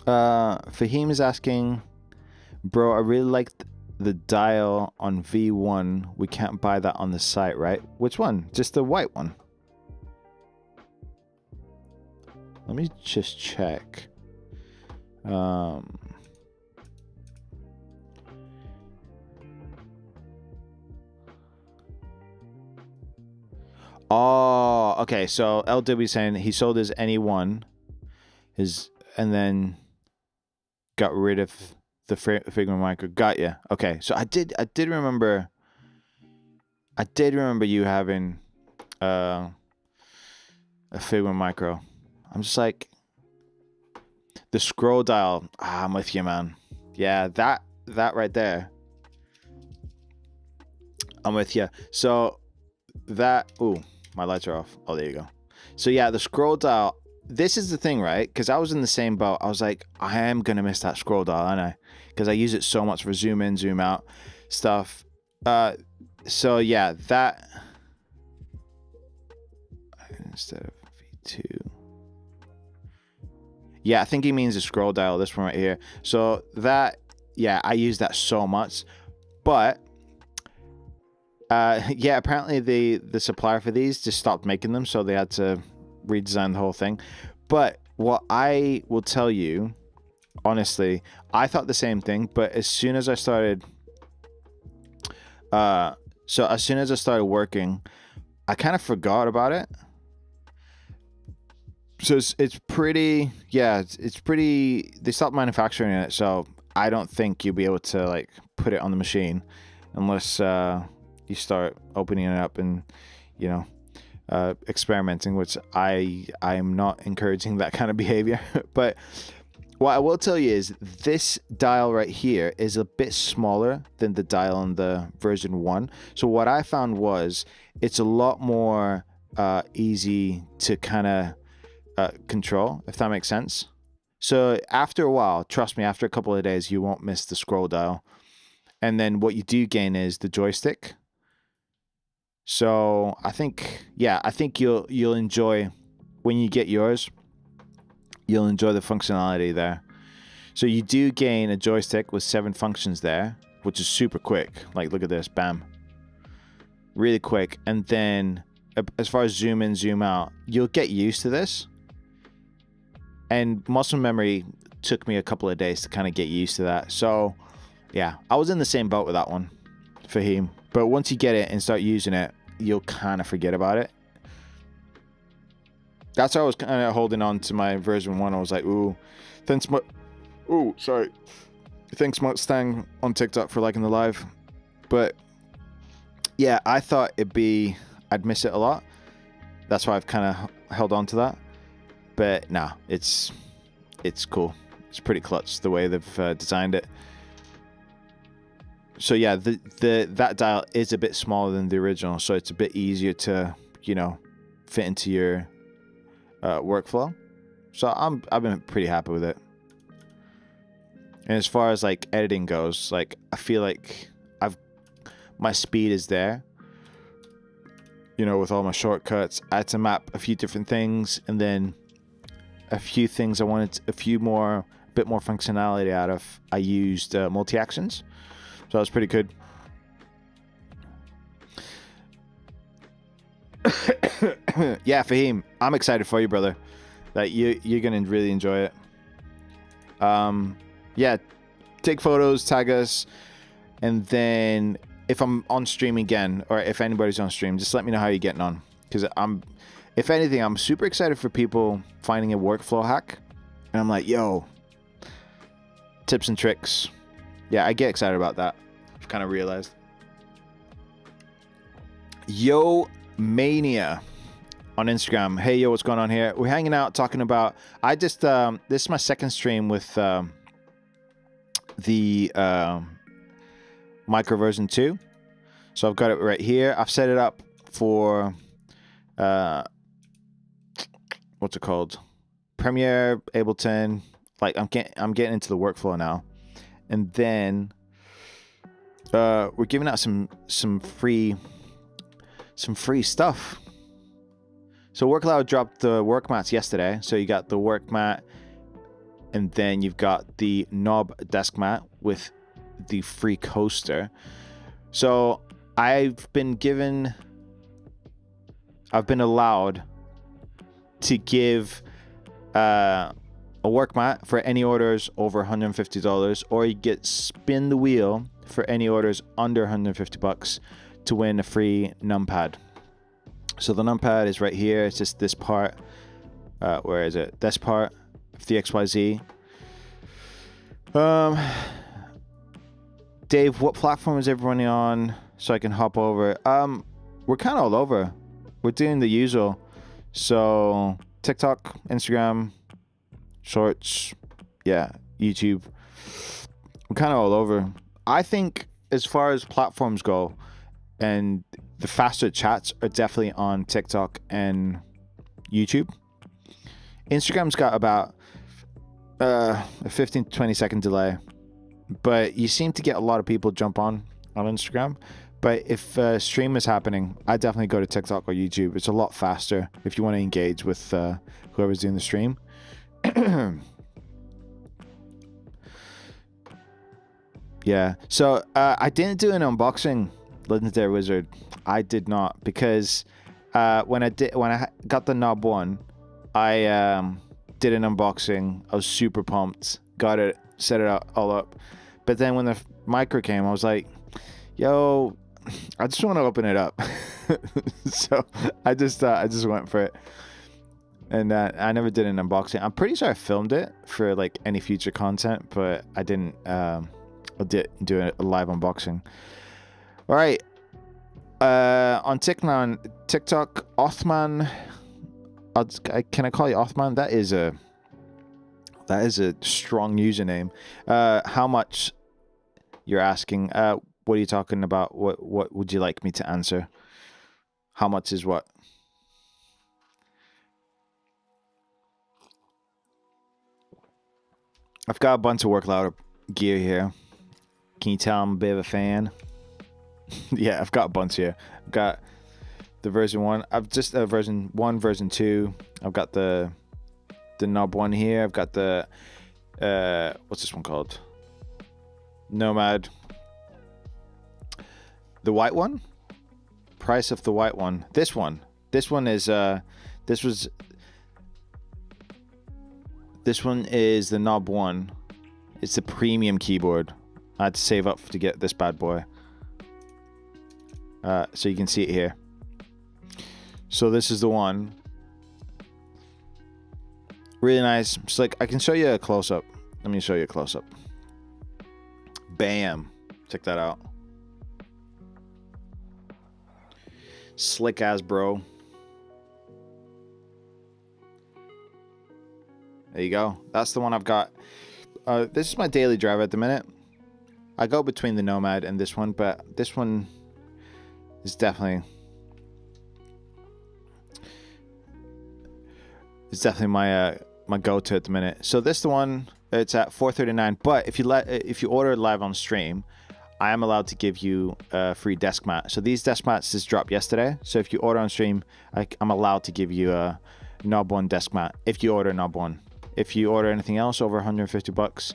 Fahim is asking, bro, I really liked the dial on V1. We can't buy that on the site, right? Which one? Just the white one? Let me just check. Oh, okay. So LW saying he sold his NE1, and then got rid of the Figma Micro. Got you. Okay. So I did remember you having a Figma Micro. I'm just like, the scroll dial. I'm with you, man. Yeah, that right there. I'm with you. So that, ooh, my lights are off. Oh, there you go. So yeah, the scroll dial. This is the thing, right? Because I was in the same boat. I was like, I am gonna miss that scroll dial, aren't I? Because I use it so much for zoom in, zoom out stuff. So yeah, that instead of V2. Yeah, I think he means the scroll dial, this one right here. So that, yeah, I use that so much. But yeah, apparently the supplier for these just stopped making them, so they had to redesign the whole thing. But what I will tell you, honestly, I thought the same thing, but as soon as I started working, I kind of forgot about it. So it's pretty, yeah, it's pretty, they stopped manufacturing it, so I don't think you'll be able to like put it on the machine unless you start opening it up and, you know, experimenting, which I am not encouraging that kind of behavior. But what I will tell you is this dial right here is a bit smaller than the dial on the version 1. So what I found was it's a lot more easy to kind of control, if that makes sense. So after a while, trust me, after a couple of days, you won't miss the scroll dial. And then what you do gain is the joystick. So I think, yeah, I think you'll enjoy when you get yours. You'll enjoy the functionality there. So you do gain a joystick with 7 functions there, which is super quick. Like, look at this, bam, really quick. And then as far as zoom in, zoom out, you'll get used to this. And muscle memory took me a couple of days to kind of get used to that. So yeah, I was in the same boat with that one, Fahim. But once you get it and start using it, you'll kind of forget about it. That's why I was kind of holding on to my version 1. I was like, ooh, thanks Mustang on TikTok for liking the live. But yeah, I thought I'd miss it a lot. That's why I've kind of held on to that. But nah, it's cool. It's pretty clutch the way they've designed it. So yeah, that dial is a bit smaller than the original, so it's a bit easier to, you know, fit into your workflow. So I've been pretty happy with it. And as far as like editing goes, like I feel like my speed is there. You know, with all my shortcuts, I had to map a few different things, and then a few things I wanted a bit bit more functionality out of, I used multi-actions. So that was pretty good. Yeah, Fahim, I'm excited for you, brother. That you're gonna really enjoy it. Yeah, take photos, tag us, and then if I'm on stream again, or if anybody's on stream, just let me know how you're getting on. Because if anything, I'm super excited for people finding a workflow hack. And I'm like, yo, tips and tricks. Yeah, I get excited about that. I've kind of realized. Yo Mania on Instagram. Hey, yo, what's going on here? We're hanging out talking about, I just, this is my second stream with the Micro version 2. So I've got it right here. I've set it up for, what's it called? Premiere, Ableton. Like I'm getting into the workflow now. And then we're giving out some free stuff. So WorkLoud dropped the work mats yesterday. So you got the work mat, and then you've got the knob desk mat with the free coaster. So I've been allowed to give a work mat for any orders over $150, or you get spin the wheel for any orders under $150 to win a free numpad. So the numpad is right here. It's just this part. Where is it? This part of the XYZ. Dave, what platform is everyone on so I can hop over? We're kind of all over. We're doing the usual. So TikTok, Instagram, Shorts, yeah, YouTube. We're kind of all over. I think as far as platforms go, and the faster chats are definitely on TikTok and YouTube. Instagram's got about a 15 to 20 second delay, but you seem to get a lot of people jump on Instagram. But if stream is happening, I definitely go to TikTok or YouTube. It's a lot faster if you want to engage with whoever's doing the stream. Yeah, so I didn't do an unboxing, Legendary Wizard. I did not, because when I got the Knob 1, I did an unboxing. I was super pumped. Got it, set it all up. But then when the micro came, I was like, yo, I just want to open it up. So I just went for it. And I never did an unboxing. I'm pretty sure I filmed it for like any future content, but I didn't do a live unboxing. All right. On TikTok, Othman. Can I call you Othman? That is a strong username. How much you're asking? What are you talking about? What would you like me to answer? How much is what? I've got a bunch of WorkLoud gear here. Can you tell I'm a bit of a fan? Yeah, I've got a bunch here. I've got the version 1. I've just version 1, version 2. I've got the Knob 1 here. I've got the what's this one called? Nomad. The white one? Price of the white one. This one. This one is this one is the Knob 1. It's the premium keyboard. I had to save up to get this bad boy. So you can see it here. So this is the one. Really nice. It's like, I can show you a close-up. Let me show you a close-up. Bam. Check that out. Slick as, bro. There you go. That's the one I've got. This is my daily driver at the minute. I go between the Nomad and this one, but this one is definitely my go-to at the minute. So this is the one. It's at $439. But if you order live on stream, I am allowed to give you a free desk mat. So these desk mats just dropped yesterday. So if you order on stream, I'm allowed to give you a Knob 1 desk mat if you order Knob 1. if you order anything else over 150 bucks,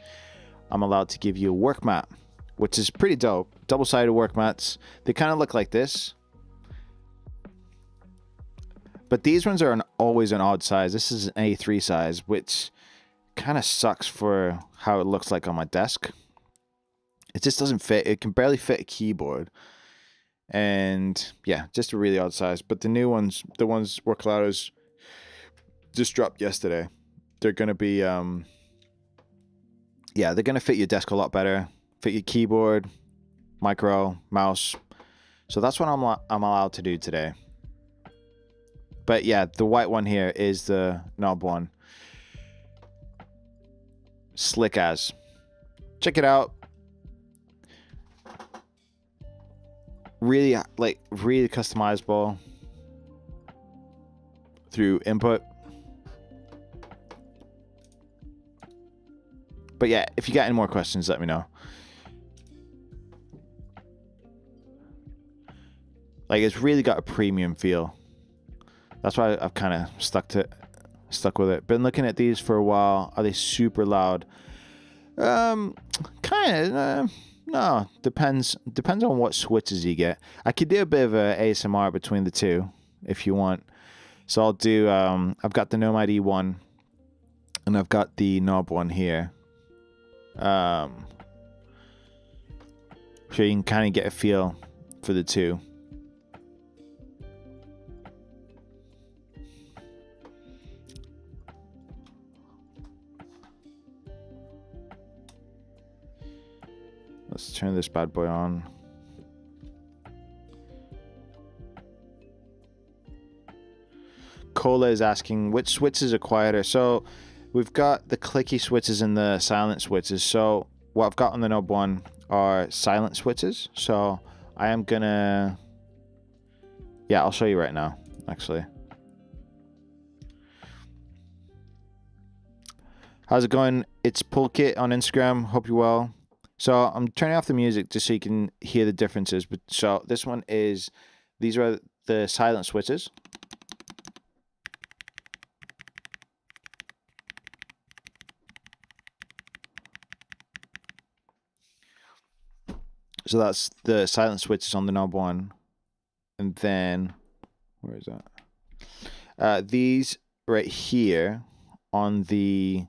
I'm allowed to give you a work mat, which is pretty dope. Double-sided work mats. They kind of look like this, but these ones are always an odd size. This is an A3 size, which kind of sucks for how it looks like on my desk. It just doesn't fit. It can barely fit a keyboard. And yeah, just a really odd size. But the new ones, the ones Worklouder's just dropped yesterday, they're going to be, yeah, they're going to fit your desk a lot better. Fit your keyboard, micro, mouse. So that's what I'm allowed to do today. But yeah, the white one here is the knob one. Slick as. Check it out. Really, like, really customizable through input. But yeah, if you got any more questions, let me know. Like, it's really got a premium feel. That's why I've kind of stuck with it. Been looking at these for a while. Are they super loud? Kind of. No, depends on what switches you get. I could do a bit of a ASMR between the two if you want. So I'll do. I've got the Nomad E1, and I've got the knob one here. So you can kind of get a feel for the two. Let's turn this bad boy on. Cola is asking which switches are quieter. So we've got the clicky switches and the silent switches. So what I've got on the knob one are silent switches. So I am gonna, yeah, I'll show you right now, actually. How's it going? It's Pulkit on Instagram. Hope you're well. So I'm turning off the music just so you can hear the differences. But so this one is, these are the silent switches. So that's the silent switches on the knob one. And then, where is that? These right here on the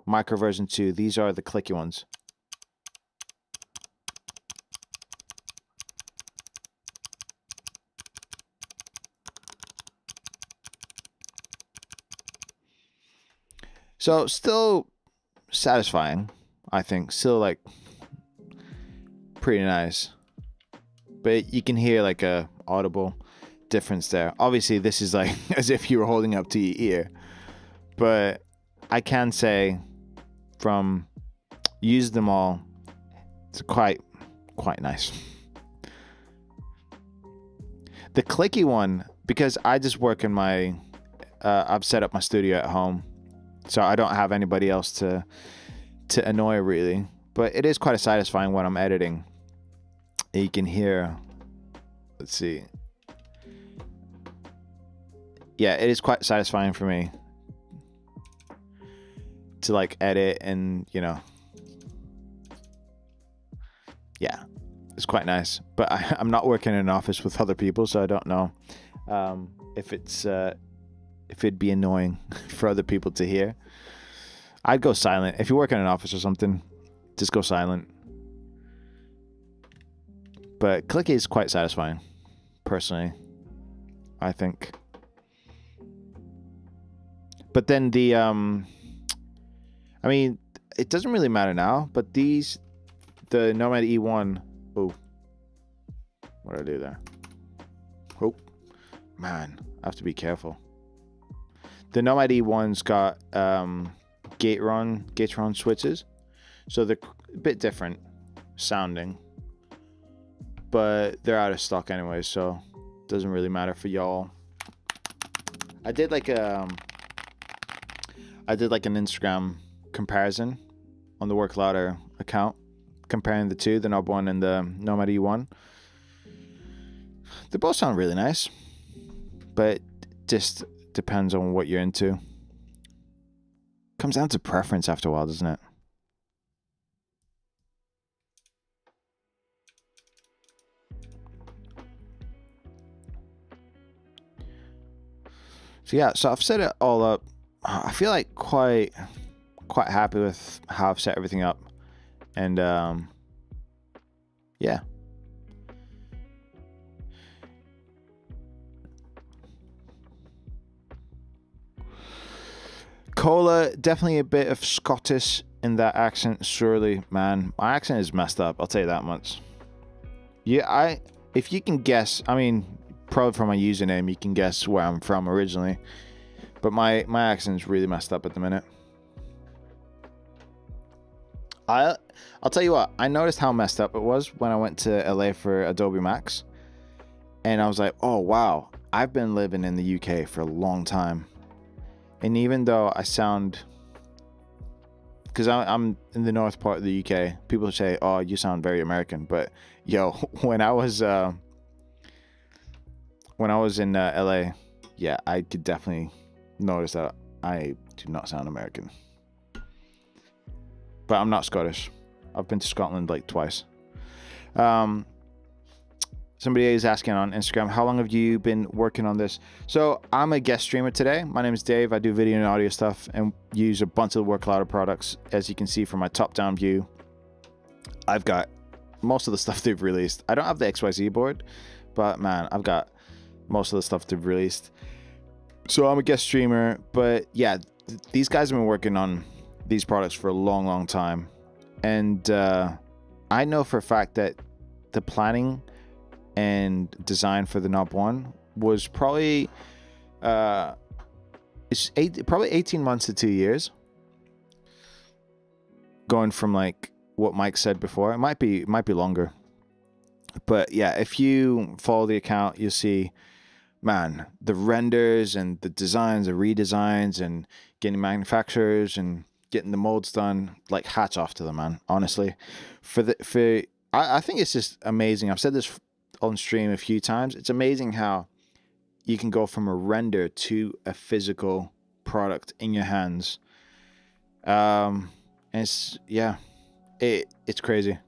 micro version 2, these are the clicky ones. So still satisfying, I think. Still like pretty nice. But you can hear like a audible difference there. Obviously this is like as if you were holding up to your ear. But I can say from using them all, it's quite nice. The clicky one, because I just work in my I've set up my studio at home. So I don't have anybody else to annoy really, but it is quite satisfying when I'm editing. You can hear, let's see. Yeah, it is quite satisfying for me to like edit and, you know, yeah, it's quite nice. But I'm not working in an office with other people, so I don't know if it'd be annoying for other people to hear. I'd go silent. If you work in an office or something, just go silent. But clicky is quite satisfying, personally, I think. But then the, I mean, it doesn't really matter now, but these, the Nomad E1, oh, what did I do there? Oh, man, I have to be careful. The Nomad E1's got Gateron switches, so they're a bit different sounding, but they're out of stock anyway, so it doesn't really matter for y'all. I did like an Instagram comparison on the Worklouder account, comparing the two, the Knob 1 and the Nomad E1. They both sound really nice, but just depends on what you're into. Comes down to preference after a while, doesn't it? So yeah, so I've set it all up. I feel like quite happy with how I've set everything up, and yeah. Cola, definitely a bit of Scottish in that accent. Surely, man, my accent is messed up. I'll tell you that much. Yeah, if you can guess, I mean, probably from my username, you can guess where I'm from originally. But my accent's really messed up at the minute. I'll tell you what, I noticed how messed up it was when I went to LA for Adobe Max. And I was like, oh wow, I've been living in the UK for a long time. And even though I sound, because I'm in the north part of the UK, people say, oh, you sound very American. But yo, when I was in LA, yeah, I could definitely notice that I do not sound American. But I'm not Scottish. I've been to Scotland like twice. Somebody is asking on Instagram, how long have you been working on this? So I'm a guest streamer today. My name is Dave. I do video and audio stuff and use a bunch of the Worklouder products. As you can see from my top-down view, I've got most of the stuff they've released. I don't have the XYZ board, but man, I've got most of the stuff they've released. So I'm a guest streamer, but yeah, these guys have been working on these products for a long, long time. And I know for a fact that the planning and design for the Knob One was probably probably 18 months to 2 years. Going from like what Mike said before, it might be longer. But yeah, if you follow the account, you'll see, man, the renders and the designs, the redesigns, and getting manufacturers and getting the molds done. Like, hats off to them, man. Honestly, I think it's just amazing. I've said this on stream a few times. It's amazing how you can go from a render to a physical product in your hands. And it's crazy.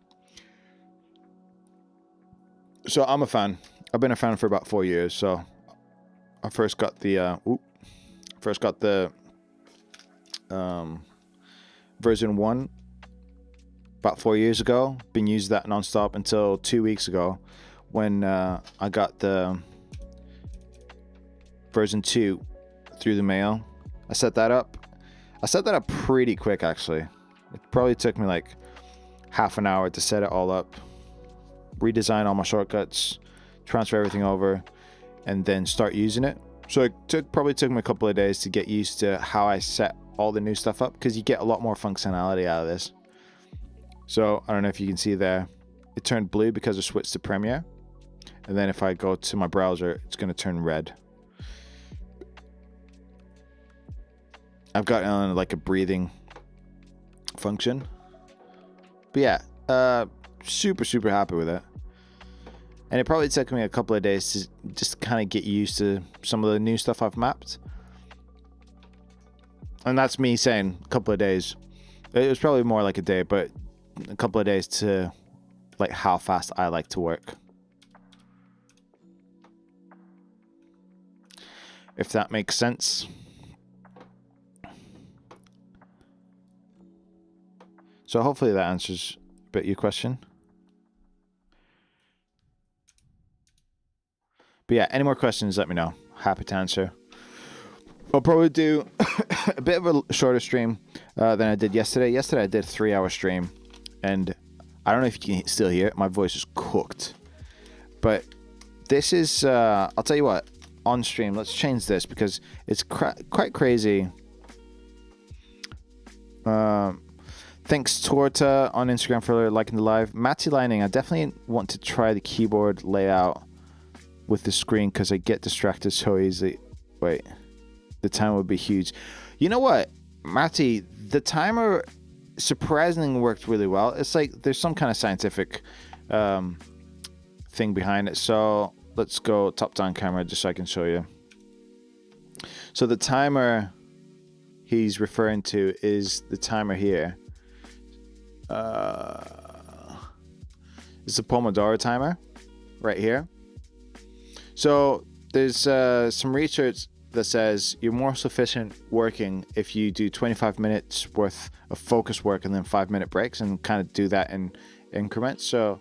So I'm a fan. I've been a fan for about 4 years. So I first got the version 1 about 4 years ago. Been using that nonstop until 2 weeks ago, when I got the version 2 through the mail. I set that up pretty quick, actually. It probably took me like half an hour to set it all up, redesign all my shortcuts, transfer everything over, and then start using it. So it probably took me a couple of days to get used to how I set all the new stuff up, because you get a lot more functionality out of this. So I don't know if you can see there, it turned blue because I switched to Premiere. And then if I go to my browser, it's going to turn red. I've got like a breathing function. But yeah, super happy with it. And it probably took me a couple of days to just kind of get used to some of the new stuff I've mapped. And that's me saying a couple of days. It was probably more like a day, but a couple of days to like how fast I like to work. If that makes sense. So hopefully that answers a bit your question. But yeah, any more questions, let me know. Happy to answer. I'll probably do a bit of a shorter stream than I did yesterday. Yesterday I did a 3-hour stream, and I don't know if you can still hear it. My voice is cooked. But this is, I'll tell you what, on stream, let's change this because it's quite crazy. Thanks Torta on Instagram for liking the live. Matty Lining, I definitely want to try the keyboard layout with the screen because I get distracted so easily. Wait, the timer would be huge. You know what, Matty, the timer surprisingly worked really well. It's like there's some kind of scientific thing behind it. So let's go top down camera just so I can show you. So the timer he's referring to is the timer here. It's a Pomodoro timer right here. So there's some research that says you're more sufficient working if you do 25 minutes worth of focus work and then 5-minute breaks, and kind of do that in increments. So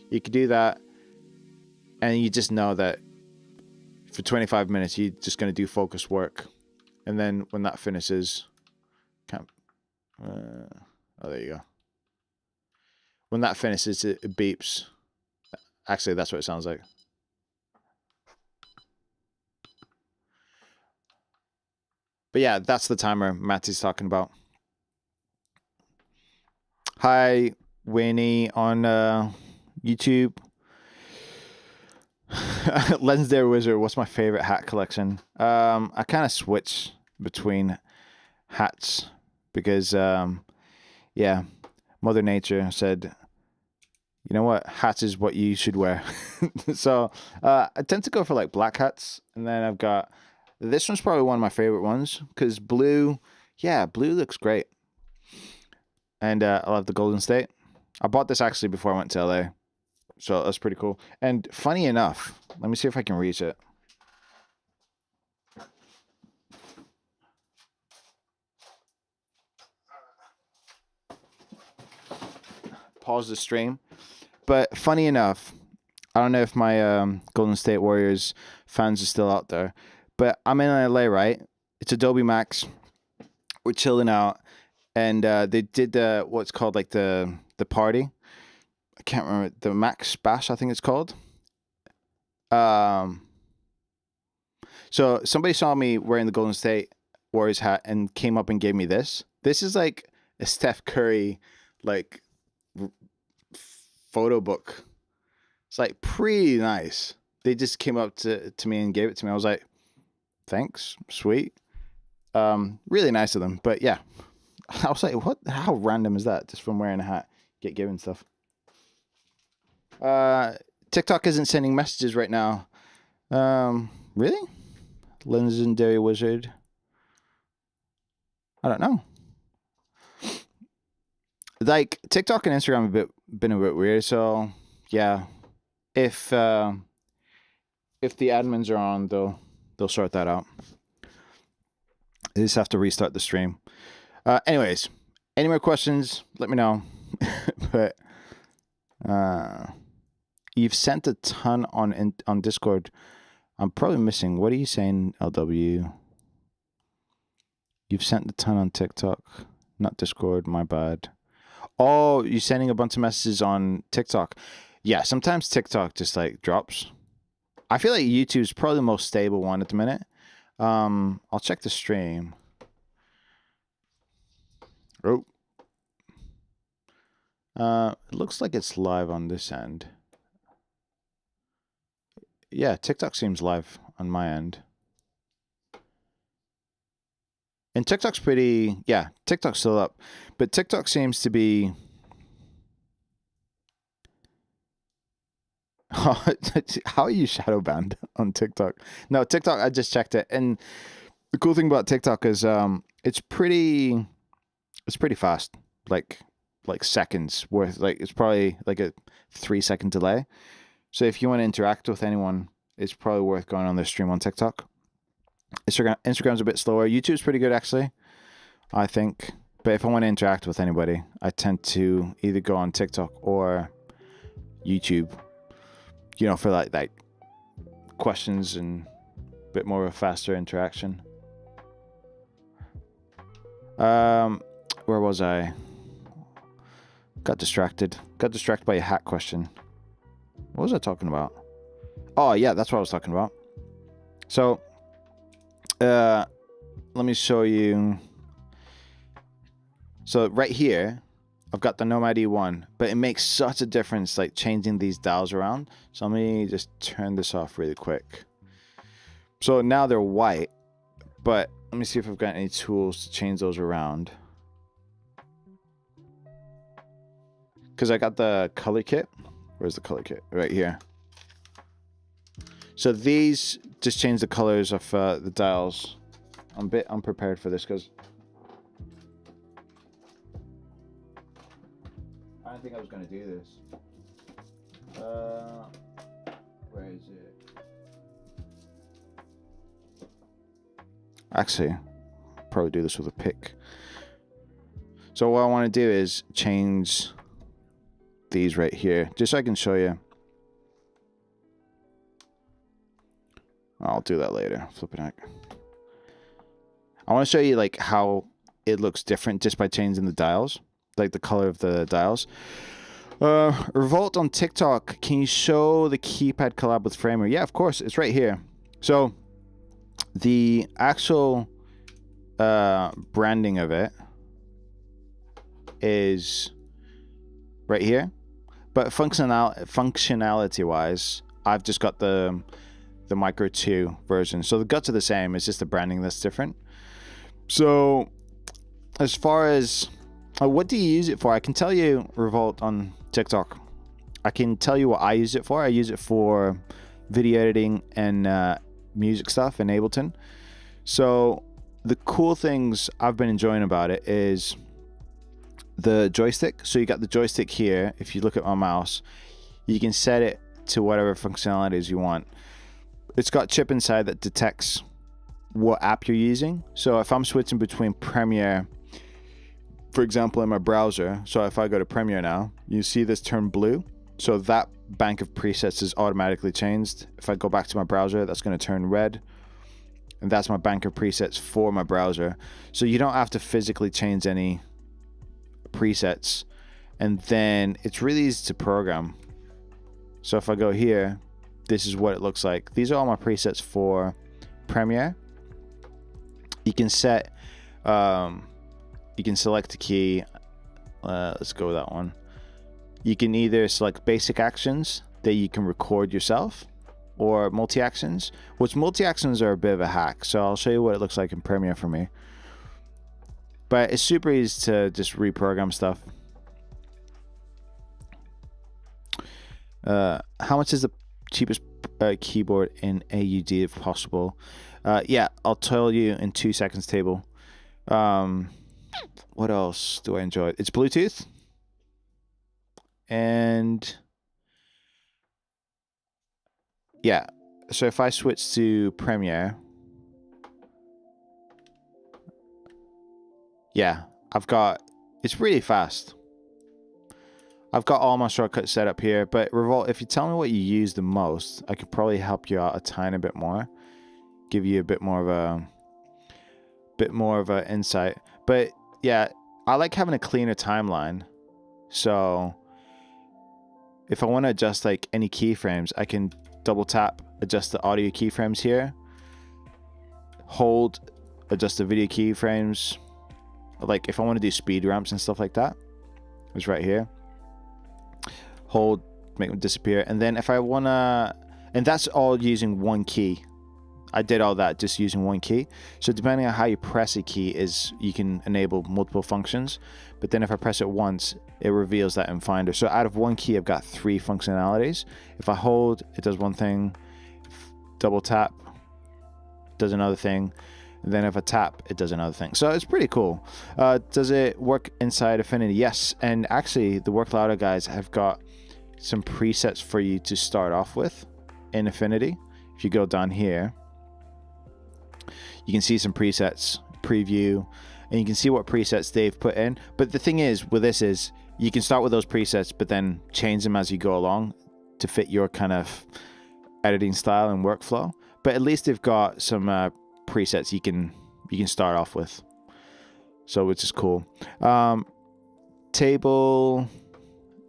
you could do that, and you just know that for 25 minutes you're just going to do focus work, and then when that finishes, oh, there you go. When that finishes, it beeps. Actually, that's what it sounds like. But yeah, that's the timer Matty's talking about. Hi, Winnie on YouTube. Legendary Wizard, what's my favorite hat collection? I kind of switch between hats because, yeah, Mother Nature said, you know what, hats is what you should wear. So I tend to go for like black hats, and then I've got, this one's probably one of my favorite ones because blue, yeah, blue looks great. And I love the Golden State. I bought this actually before I went to LA. So that's pretty cool. And funny enough, let me see if I can reach it. Pause the stream. But funny enough, I don't know if my Golden State Warriors fans are still out there, but I'm in LA, right? It's Adobe Max. We're chilling out, and they did what's called like the party. I can't remember, the Max Bash, I think it's called. So somebody saw me wearing the Golden State Warriors hat and came up and gave me this. This is like a Steph Curry like photo book. It's like pretty nice. They just came up to me and gave it to me. I was like, thanks, sweet. Really nice of them. But yeah, I was like, what? How random is that? Just from wearing a hat, get given stuff. TikTok isn't sending messages right now. Really? Legendary Wizard. I don't know. Like TikTok and Instagram have been a bit weird. So yeah, if the admins are on, they'll sort that out. I just have to restart the stream. Anyways, any more questions? Let me know. But you've sent a ton on Discord. I'm probably missing. What are you saying, LW? You've sent a ton on TikTok, not Discord. My bad. Oh, you're sending a bunch of messages on TikTok. Yeah, sometimes TikTok just like drops. I feel like YouTube's probably the most stable one at the minute. I'll check the stream. Oh. It looks like it's live on this end. Yeah, TikTok seems live on my end. And TikTok's pretty, yeah, TikTok's still up. But TikTok seems to be... How are you shadow banned on TikTok? No, TikTok, I just checked it. And the cool thing about TikTok is it's pretty fast. Like seconds worth. Like it's probably like a 3-second delay. So if you want to interact with anyone, it's probably worth going on their stream on TikTok. Instagram's a bit slower. YouTube's pretty good actually, I think. But if I want to interact with anybody, I tend to either go on TikTok or YouTube. You know, for like questions and a bit more of a faster interaction. Where was I? Got distracted. Got distracted by a hat question. What was I talking about? Oh yeah, that's what I was talking about. So, let me show you. So right here, I've got the Nomad E1, but it makes such a difference, like changing these dials around. So let me just turn this off really quick. So now they're white, but let me see if I've got any tools to change those around. Because I got the color kit. Where's the color kit? Right here. So these just change the colors of the dials. I'm a bit unprepared for this because think I was going to do this. Where is it? Actually, probably do this with a pick. So what I want to do is change these right here, just so I can show you. I'll do that later. Flip it back. I want to show you like how it looks different just by changing the dials, like the color of the dials. Revolt on TikTok, can you show the keypad collab with Framer? Yeah, of course, it's right here. So the actual branding of it is right here, but functionality wise, I've just got the Micro 2 version. So the guts are the same, it's just the branding that's different. So as far as what do you use it for, I can tell you, Revolt on TikTok, I can tell you what I use it for. I use it for video editing and music stuff in Ableton. So the cool things I've been enjoying about it is the joystick. So you got the joystick here. If you look at my mouse, you can set it to whatever functionalities you want. It's got chip inside that detects what app you're using. So if I'm switching between Premiere, for example, in my browser, so if I go to Premiere now, you see this turn blue. So that bank of presets is automatically changed. If I go back to my browser, that's going to turn red. And that's my bank of presets for my browser. So you don't have to physically change any presets. And then it's really easy to program. So if I go here, this is what it looks like. These are all my presets for Premiere. You can set, you can select a key. Let's go with that one. You can either select basic actions that you can record yourself, or multi-actions, which multi-actions are a bit of a hack. So I'll show you what it looks like in Premiere for me. But it's super easy to just reprogram stuff. How much is the cheapest keyboard in AUD if possible? Yeah, I'll tell you in 2 seconds, Table. What else do I enjoy? It's Bluetooth. And yeah, so if I switch to Premiere, yeah, it's really fast. I've got all my shortcuts set up here, but Revolt, if you tell me what you use the most, I could probably help you out a tiny bit more, give you a bit more of a insight. But yeah, I like having a cleaner timeline. So if I want to adjust like any keyframes, I can double tap, adjust the audio keyframes here, hold, adjust the video keyframes. Like if I want to do speed ramps and stuff like that, it's right here. Hold, make them disappear. And then if I want to, and that's all using one key. I did all that just using one key. So depending on how you press a key is you can enable multiple functions. But then if I press it once, it reveals that in Finder. So out of one key, I've got 3 functionalities. If I hold, it does one thing. Double tap, does another thing. And then if I tap, it does another thing. So it's pretty cool. Does it work inside Affinity? Yes. And actually, the Work Louder guys have got some presets for you to start off with in Affinity. If you go down here, you can see some presets, preview, and you can see what presets they've put in. But the thing is with this is you can start with those presets, but then change them as you go along to fit your kind of editing style and workflow. But at least they've got some presets you can start off with, so which is cool. Table,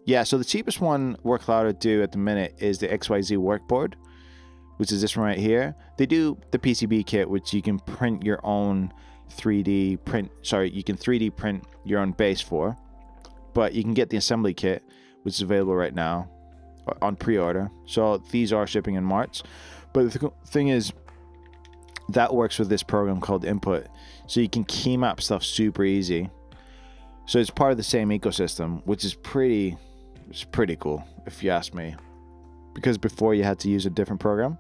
yeah, so the cheapest one Work Louder do at the minute is the XYZ Workboard, which is this one right here. They do the PCB kit, which you can print your own 3D print, you can 3D print your own base for, but you can get the assembly kit, which is available right now on pre-order. So these are shipping in March. But the thing is, that works with this program called Input. So you can key map stuff super easy. So it's part of the same ecosystem, which is pretty cool if you ask me. Because before you had to use a different program.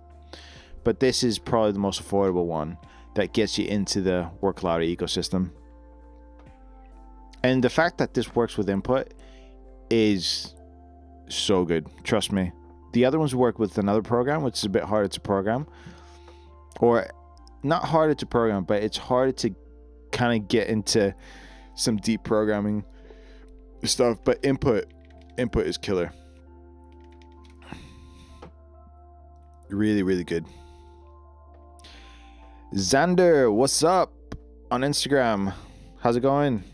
But this is probably the most affordable one that gets you into the Work Louder ecosystem. And the fact that this works with Input is so good. Trust me. The other ones work with another program, which is a bit harder to program. Or not harder to program, but it's harder to kind of get into some deep programming stuff. But input is killer. Really, really good. Xander, what's up on Instagram? How's it going?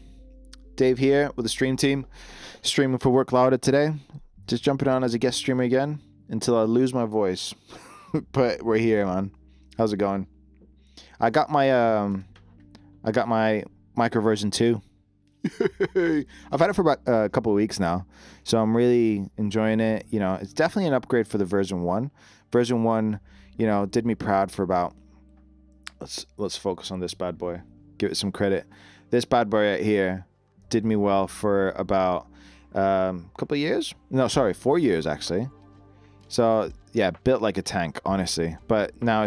Dave here with the stream team, streaming for Work Louder today. Just jumping on as a guest streamer again until I lose my voice. But we're here, man. How's it going? I got my micro version 2. I've had it for about a couple of weeks now, so I'm really enjoying it. You know, it's definitely an upgrade for the version 1. Version 1, you know, did me proud for about. Let's focus on this bad boy. Give it some credit. This bad boy right here did me well for about a couple of years. No, sorry, 4 years actually. So yeah, built like a tank, honestly. But now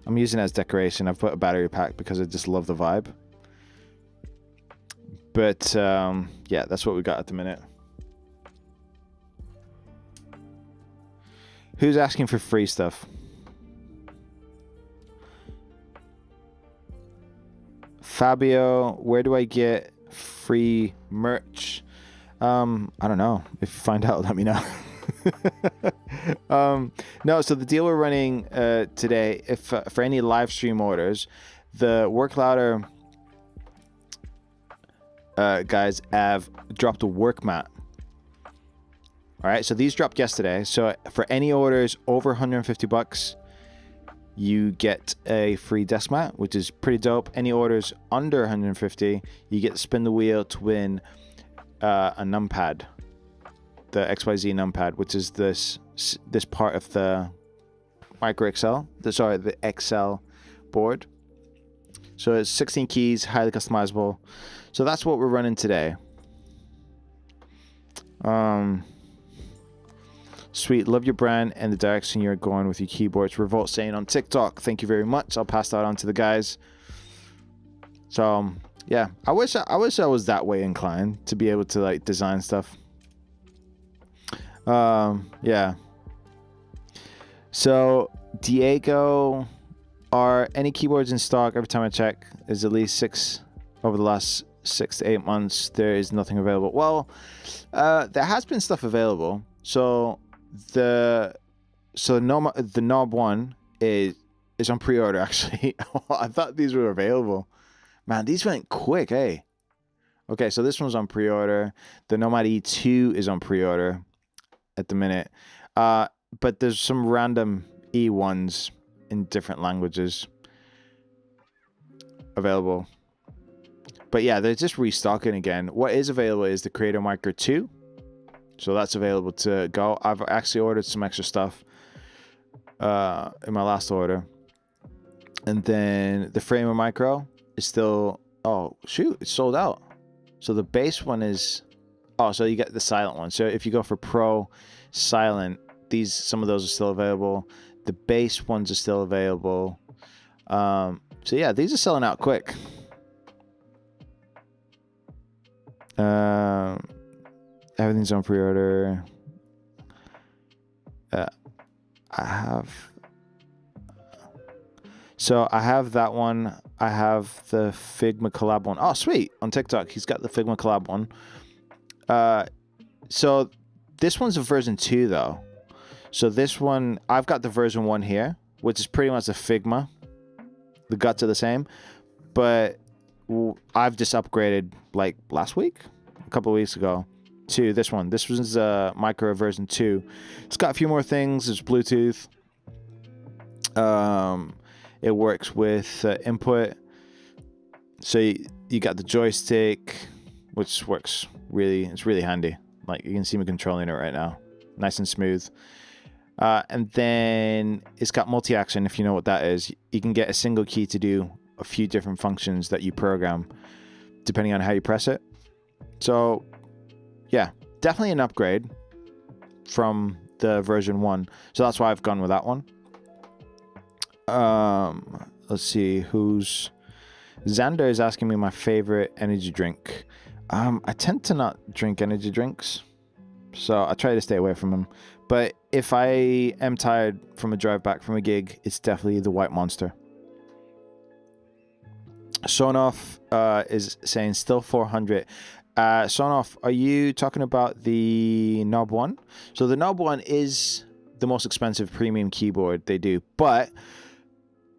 I'm using it as decoration. I've put a battery pack because I just love the vibe. But yeah, that's what we got at the minute. Who's asking for free stuff? Fabio, where do I get free merch? I don't know. If you find out, let me know. No, so the deal we're running today, if for any live stream orders, the Work Louder guys have dropped a work mat. All right, so these dropped yesterday. So for any orders over $150, you get a free desk mat, which is pretty dope. Any orders under 150, you get to spin the wheel to win a numpad, the XYZ numpad, which is this part of the Micro Excel, the Excel board. So it's 16 keys, highly customizable. So that's what we're running today. Sweet, love your brand and the direction you're going with your keyboards. Revolt saying on TikTok, thank you very much. I'll pass that on to the guys. So yeah, I wish I was that way inclined to be able to like design stuff. Yeah. So Diego, are any keyboards in stock? Every time I check, is at least 6 over the last 6 to 8 months. There is nothing available. Well, there has been stuff available. So the Knob 1 is on pre-order actually. I thought these were available. Man, these went quick, eh? Okay, so this one's on pre-order. The Nomad E2 is on pre-order at the minute. But there's some random E1s in different languages available. But yeah, they're just restocking again. What is available is the Creator Micro 2. So that's available to go. I've actually ordered some extra stuff in my last order. And then the Framer Micro is still... Oh, shoot, it's sold out. So the base one is... Oh, so you get the silent one. So if you go for Pro, Silent, some of those are still available. The base ones are still available. So yeah, these are selling out quick. Everything's on pre-order. I have that one. I have the Figma collab one. Oh, sweet. On TikTok, he's got the Figma collab one. So this one's a version 2 though. So this one, I've got the version 1 here, which is pretty much a Figma. The guts are the same, but I've just upgraded like last week, a couple of weeks ago, to this one. This was Micro version 2. It's got a few more things. There's Bluetooth. It works with input. So you got the joystick, which works it's really handy. Like you can see me controlling it right now. Nice and smooth. And then it's got multi-action, if you know what that is. You can get a single key to do a few different functions that you program, depending on how you press it. So, yeah, definitely an upgrade from the version 1. So that's why I've gone with that one. Let's see, Xander is asking me my favorite energy drink. I tend to not drink energy drinks. So I try to stay away from them. But if I am tired from a drive back from a gig, it's definitely the White Monster. Sonoff is saying still 400. Sonoff, are you talking about the Knob One? So the Knob One is the most expensive premium keyboard they do. But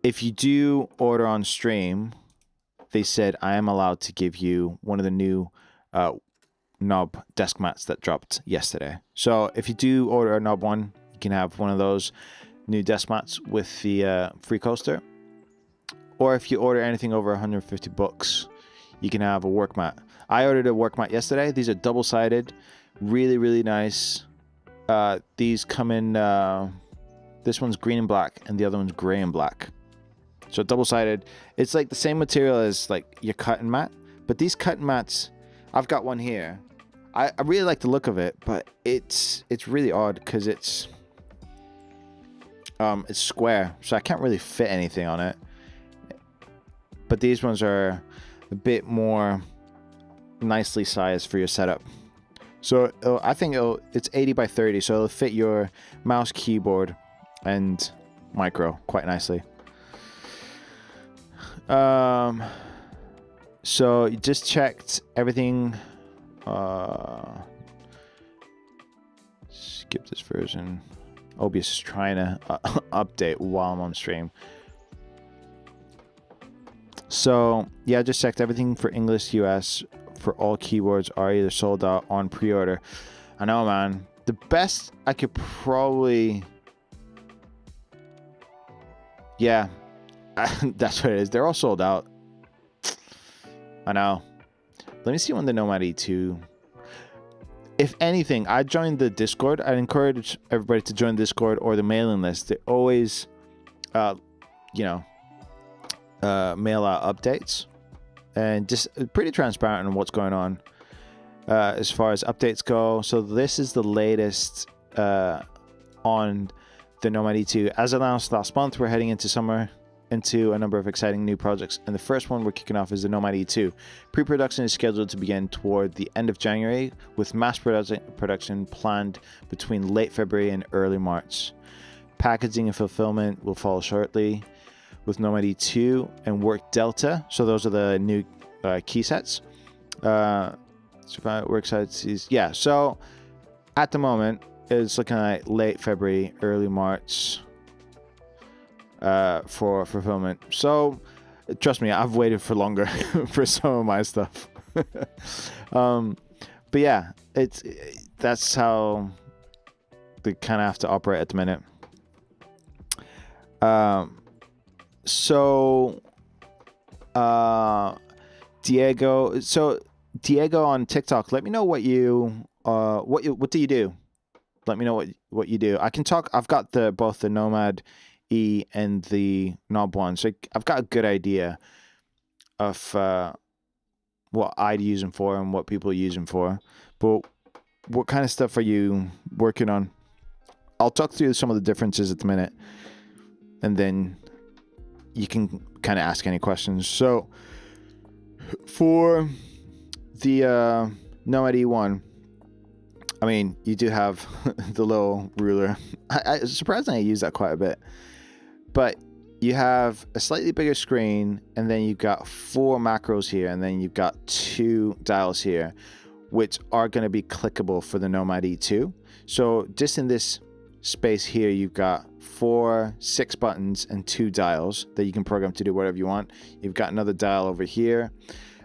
if you do order on stream, they said I am allowed to give you one of the new knob desk mats that dropped yesterday. So if you do order a Knob One, you can have one of those new desk mats with the free coaster. Or if you order anything over 150 bucks, you can have a work mat. I ordered a work mat yesterday. These are double-sided, really, really nice. These come in, this one's green and black, and the other one's gray and black. So double-sided. It's like the same material as like your cutting mat, but these cutting mats, I've got one here. I really like the look of it, but it's really odd because it's square, so I can't really fit anything on it. But these ones are a bit more nicely sized for your setup. So I think it's 80 by 30, so it'll fit your mouse, keyboard, and micro quite nicely. So you just checked everything. Skip this version. OBS is trying to update while I'm on stream. So yeah, I just checked everything for English US for all keyboards are either sold out on pre-order. I know, man. The best I could probably, yeah, that's what it is. They're all sold out. I know. Let me see when the Nomad E2. If anything, I joined the Discord. I'd encourage everybody to join the Discord or the mailing list. They always, mail out updates and just pretty transparent on what's going on as far as updates go. So this is the latest on the Nomad E2. As announced last month, we're heading into summer, into a number of exciting new projects, and the first one we're kicking off is the Nomad E2. Pre-production is scheduled to begin toward the end of January, with mass production planned between late February and early March. Packaging and fulfillment will follow shortly with Nomad E2 and Work Delta. So those are the new key sets. We're excited to see. Yeah, so at the moment it's looking like late February, early March for fulfillment. So trust me, I've waited for longer for some of my stuff. But yeah, that's how they kind of have to operate at the minute. Diego on TikTok, let me know what do you do? Let me know what you do. I can talk. I've got both the Nomad E and the Knob One, so I've got a good idea of what I'd use them for and what people use them for. But what kind of stuff are you working on? I'll talk through some of the differences at the minute, and then you can kind of ask any questions. So for the Nomad E1, I mean, you do have the little ruler. I surprisingly, I use that quite a bit. But you have a slightly bigger screen, and then you've got 4 macros here, and then you've got 2 dials here, which are going to be clickable for the Nomad E2. So just in this space here, you've got 6 buttons and 2 dials that you can program to do whatever you want. You've got another dial over here.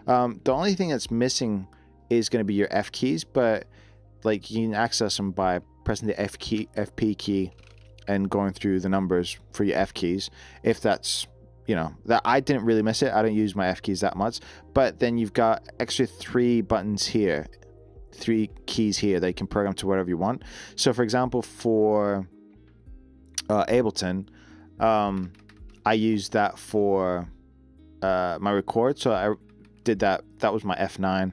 The only thing that's missing is going to be your F keys, but like you can access them by pressing the FP key and going through the numbers for your F keys. If that's, that I didn't really miss it. I don't use my F keys that much. But then you've got extra 3 buttons here, 3 keys here that you can program to whatever you want. So for example, for Ableton, I used that for my record. So I did that. That was my F9.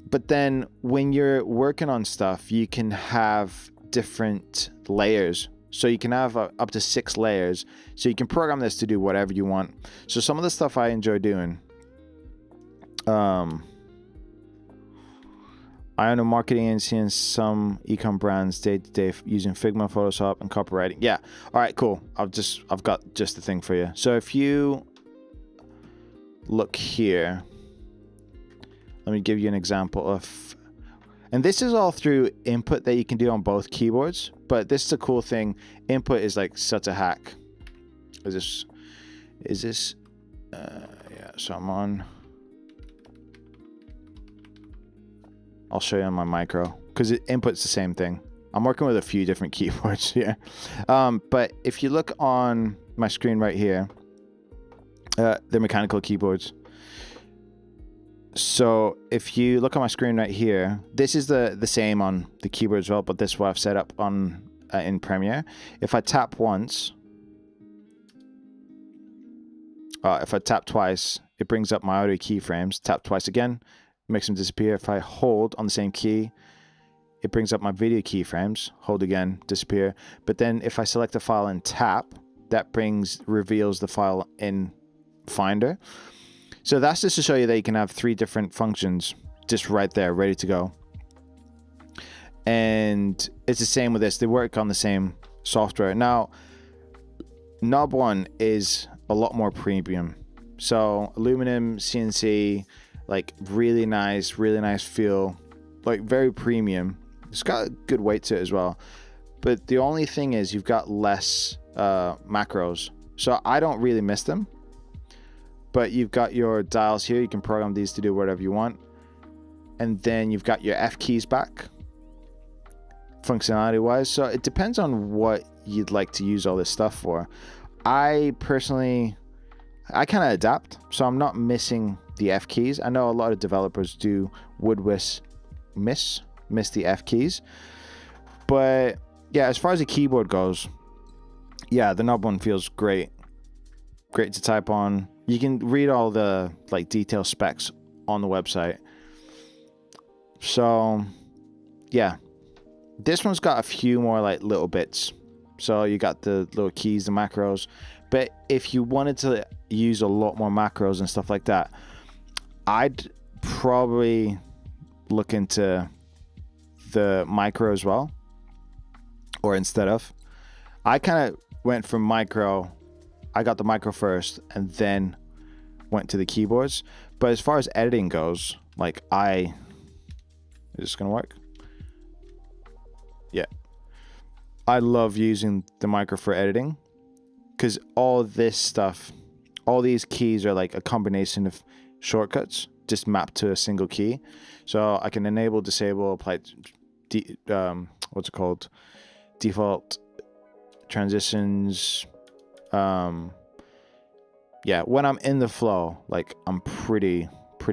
But then when you're working on stuff, you can have different layers. So you can have up to 6 layers. So you can program this to do whatever you want. So some of the stuff I enjoy doing, I own a marketing agency and some ecom brands day to day using Figma, Photoshop, and copywriting. Yeah. All right, cool. I've got just the thing for you. So if you look here, let me give you an example of, and this is all through input that you can do on both keyboards, but this is a cool thing. Input is like such a hack. Is this, yeah, so I'm on, I'll show you on my micro because input's the same thing. I'm working with a few different keyboards here. But if you look on my screen right here, they're mechanical keyboards. So if you look on my screen right here, this is the same on the keyboard as well, but this is what I've set up on in Premiere. If I tap once, if I tap twice, it brings up my audio keyframes. Tap twice again, makes them disappear. If I hold on the same key, it brings up my video keyframes. Hold again, disappear. But then if I select a file and tap, that reveals the file in Finder. So that's just to show you that you can have 3 different functions just right there, ready to go. And it's the same with this. They work on the same software. Now, Knob One is a lot more premium. So aluminum, CNC, like really nice feel, like very premium. It's got a good weight to it as well. But the only thing is you've got less macros. So I don't really miss them. But you've got your dials here. You can program these to do whatever you want. And then you've got your F keys back, functionality wise. So it depends on what you'd like to use all this stuff for. I personally, I kind of adapt. So I'm not missing the F keys. I know a lot of developers would miss the F keys. But yeah, as far as the keyboard goes, yeah, the Knob One feels great. Great to type on. You can read all the like detailed specs on the website. So yeah, this one's got a few more like little bits. So you got the little keys, the macros. But if you wanted to use a lot more macros and stuff like that, I'd probably look into the micro as well, or instead of. I kind of went from micro. I got the micro first and then went to the keyboards. But as far as editing goes, like is this gonna work? Yeah. I love using the micro for editing because all this stuff, all these keys are like a combination of shortcuts just mapped to a single key. So I can enable, disable, apply, what's it called? Default transitions. Yeah, when I'm in the flow, like I'm pretty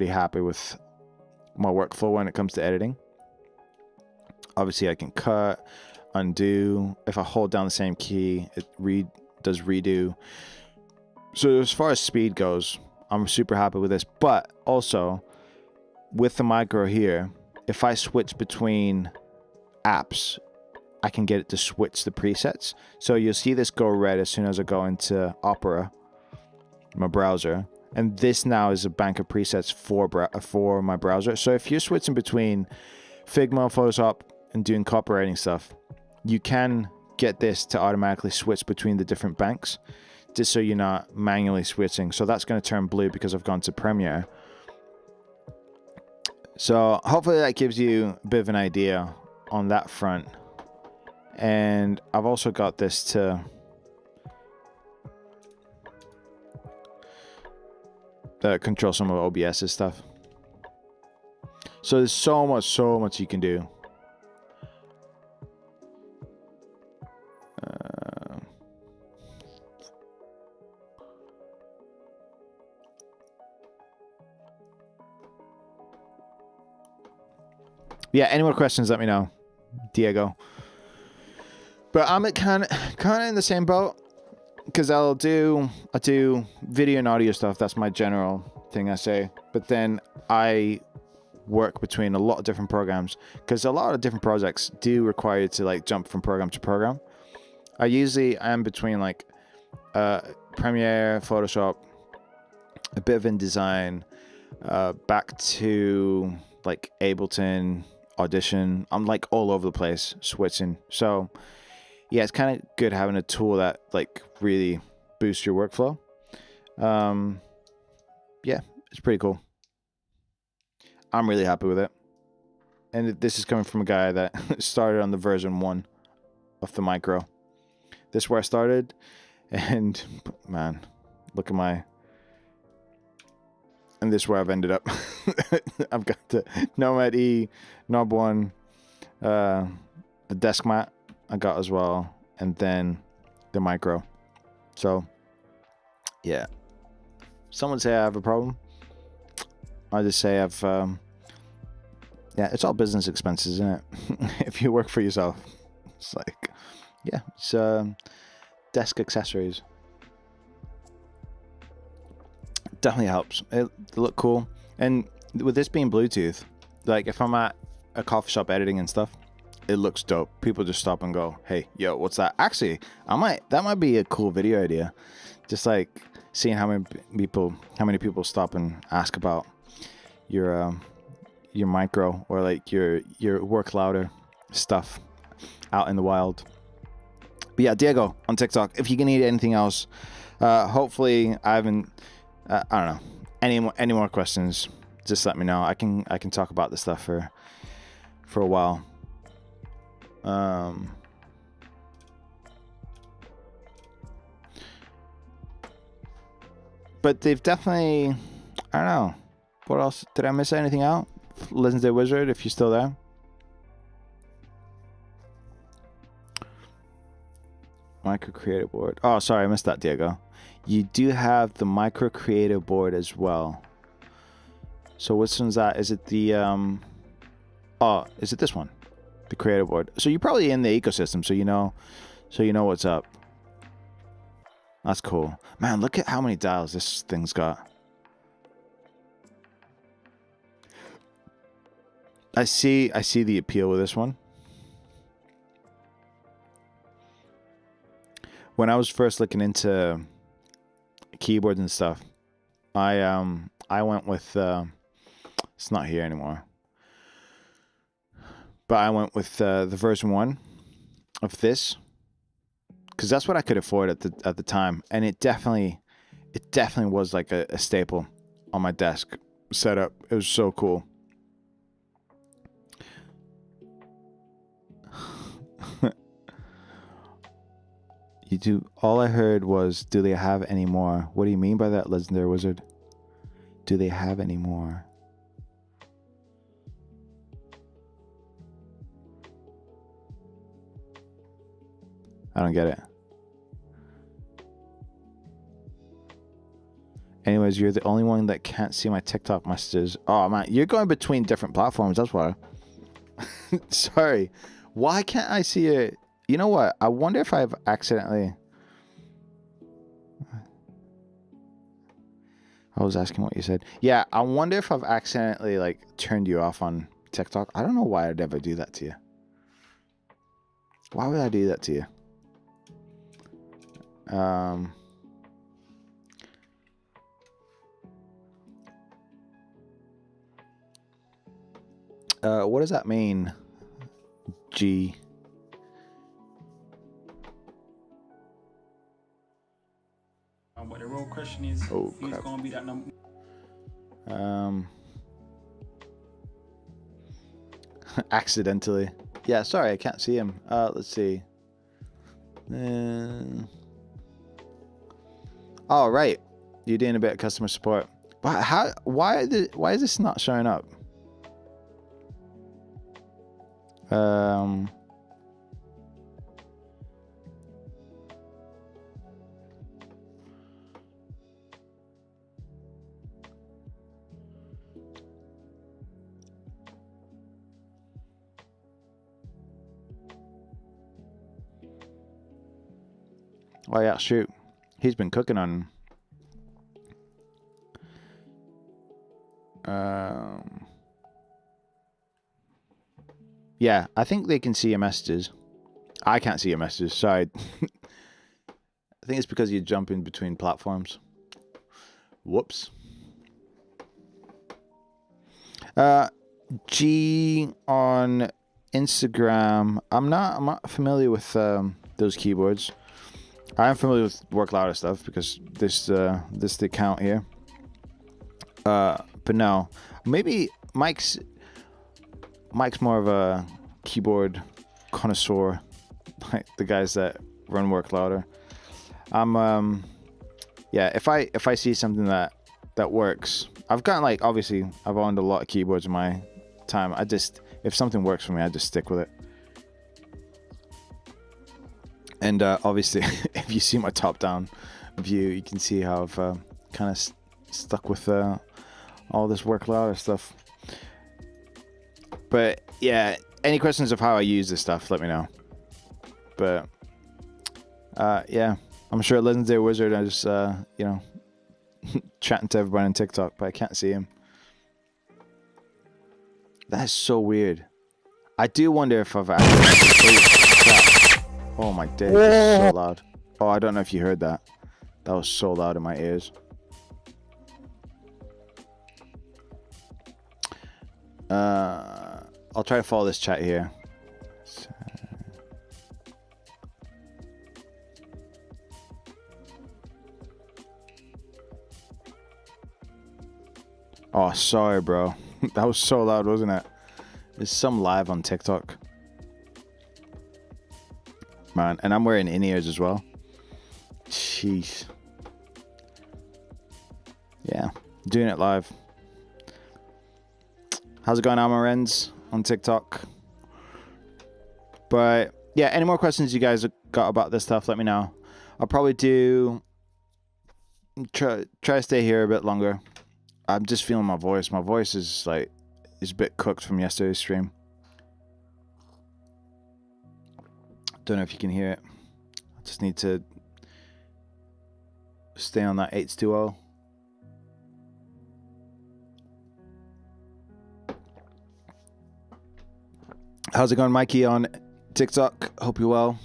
happy with my workflow when it comes to editing. Obviously I can cut, undo. If I hold down the same key, it does redo. So as far as speed goes, I'm super happy with this. But also with the micro here, if I switch between apps, I can get it to switch the presets. So you'll see this go red as soon as I go into Opera, my browser. And this now is a bank of presets for my browser. So if you're switching between Figma, Photoshop, and doing copywriting stuff, you can get this to automatically switch between the different banks, just so you're not manually switching. So that's going to turn blue because I've gone to Premiere. So hopefully that gives you a bit of an idea on that front. And I've also got this to control some of OBS's stuff. So there's so much you can do. Yeah, any more questions, let me know, Diego. But I'm kind of in the same boat, because I do video and audio stuff. That's my general thing I say. But then I work between a lot of different programs, because a lot of different projects do require you to like jump from program to program. I usually am between like Premiere, Photoshop, a bit of InDesign, back to like Ableton, Audition. I'm like all over the place switching. So yeah, it's kind of good having a tool that like really boosts your workflow. Yeah, it's pretty cool. I'm really happy with it. And this is coming from a guy that started on the version 1 of the Micro. This is where I started, and man, look at my... And this is where I've ended up. I've got the Nomad E, Knob 1, a desk mat I got as well, and then the Micro. So, yeah. Someone say I have a problem. I just say I've... yeah, it's all business expenses, isn't it? If you work for yourself. It's like... Yeah, it's desk accessories. Definitely helps. It look cool. And with this being Bluetooth, like if I'm at a coffee shop editing and stuff, it looks dope. People just stop and go, hey, yo, what's that? Actually, that might be a cool video idea. Just like seeing how many people stop and ask about your Micro or like your work louder stuff out in the wild. But yeah, Diego on TikTok. If you can need anything else, hopefully I haven't. I don't know. Any more questions? Just let me know. I can talk about this stuff for a while. But they've definitely. I don't know. What else? Did I miss anything out? Legendary Wizard, if you're still there. Micro Creator Board. Oh, sorry, I missed that, Diego. You do have the Micro Creator Board as well. So which one's that? Is it the oh, is it this one? The Creator Board. So you're probably in the ecosystem, so you know what's up. That's cool. Man, look at how many dials this thing's got. I see the appeal with this one. When I was first looking into keyboards and stuff, I went with it's not here anymore, but I went with the version 1 of this because that's what I could afford at the time, and it definitely was like a staple on my desk setup. It was so cool. All I heard was, do they have any more? What do you mean by that, Legendary Wizard? Do they have any more? I don't get it. Anyways, you're the only one that can't see my TikTok messages. Oh man, you're going between different platforms, that's why. Sorry. Why can't I see it? You know what? I wonder if I've accidentally... I was asking what you said. Yeah, I wonder if I've accidentally like turned you off on TikTok. I don't know why I'd ever do that to you. Why would I do that to you? What does that mean? G. But the real question is, who's gonna be that number? Accidentally. Yeah, sorry, I can't see him. Let's see. Oh, right. You're doing a bit of customer support. But why is this not showing up? Oh yeah, shoot. He's been cooking on... Yeah, I think they can see your messages. I can't see your messages, sorry. I think it's because you jump in between platforms. Whoops. G on Instagram. I'm not familiar with those keyboards. I am familiar with Work Louder stuff because this the account here. But no, maybe Mike's more of a keyboard connoisseur, like the guys that run Work Louder. I'm yeah. If I see something that works, I've gotten like obviously I've owned a lot of keyboards in my time. If something works for me, I just stick with it. And obviously, if you see my top-down view, you can see how I've kind of stuck with all this Work Louder stuff. But yeah, any questions of how I use this stuff, let me know. But yeah, I'm sure Legendary Wizard is you know, chatting to everybody on TikTok, but I can't see him. That's so weird. I do wonder if I've actually... Oh my days, it's so loud. Oh, I don't know if you heard that. That was so loud in my ears. I'll try to follow this chat here. Oh, sorry, bro. That was so loud, wasn't it? There's some live on TikTok. Man, and I'm wearing in-ears as well. Jeez. Yeah, doing it live. How's it going, Amarens on TikTok? But yeah, any more questions you guys got about this stuff, let me know. I'll probably try to stay here a bit longer. I'm just feeling my voice. My voice is a bit cooked from yesterday's stream. Don't know if you can hear it. I just need to stay on that H2O. How's it going, Mikey, on TikTok? Hope you're well.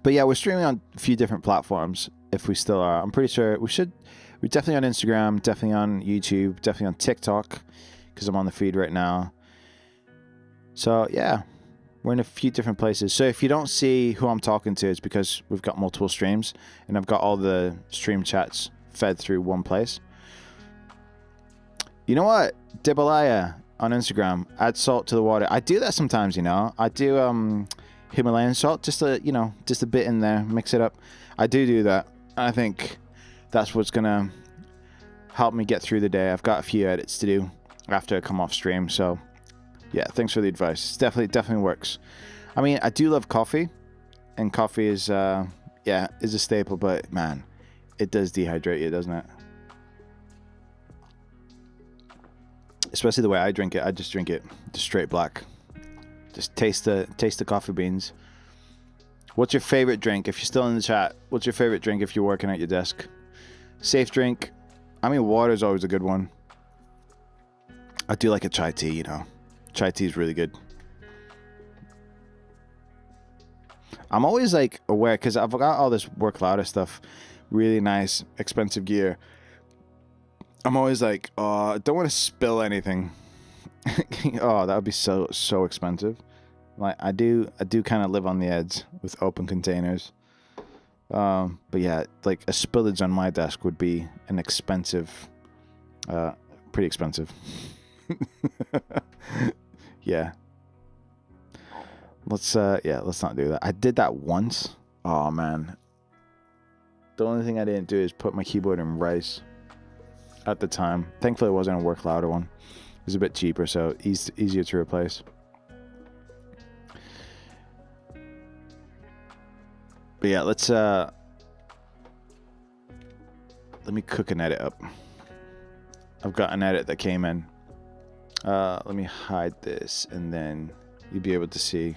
But yeah, we're streaming on a few different platforms, if we still are. I'm pretty sure we're definitely on Instagram, definitely on YouTube, definitely on TikTok, because I'm on the feed right now. So yeah, we're in a few different places. So if you don't see who I'm talking to, it's because we've got multiple streams, and I've got all the stream chats fed through one place. You know what? Dibalaya on Instagram, add salt to the water. I do that sometimes, you know. I do Himalayan salt, just a bit in there, mix it up. I do that. I think that's what's gonna help me get through the day. I've got a few edits to do after I come off stream, so yeah, thanks for the advice. It's definitely works. I mean, I do love coffee, and coffee is a staple, but man, it does dehydrate you, doesn't it? Especially the way I drink it. I just drink it just straight black. Just taste the coffee beans. What's your favorite drink? If you're still in the chat, what's your favorite drink if you're working at your desk? Safe drink. I mean, water is always a good one. I do like a chai tea, you know. Chai tea is really good. I'm always like aware because I've got all this Work Louder stuff, really nice, expensive gear. I'm always like, oh, I don't want to spill anything. Oh, that would be so expensive. Like I do kind of live on the edge with open containers. But yeah, like a spillage on my desk would be an expensive, pretty expensive. Yeah. Let's not do that. I did that once. Oh man. The only thing I didn't do is put my keyboard in rice at the time. Thankfully it wasn't a Work Louder one. It was a bit cheaper, so easier to replace. But yeah, let's let me cook an edit up. I've got an edit that came in. Let me hide this, and then you'll be able to see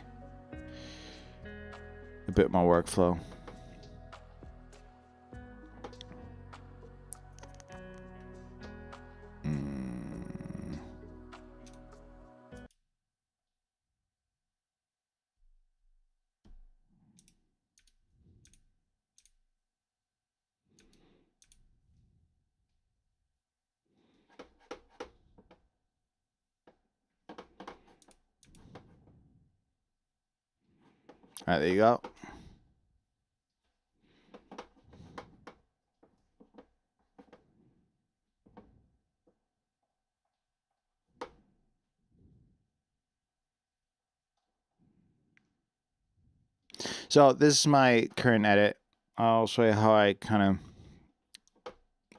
a bit more workflow. All right, there you go. So this is my current edit. I'll show you how I kind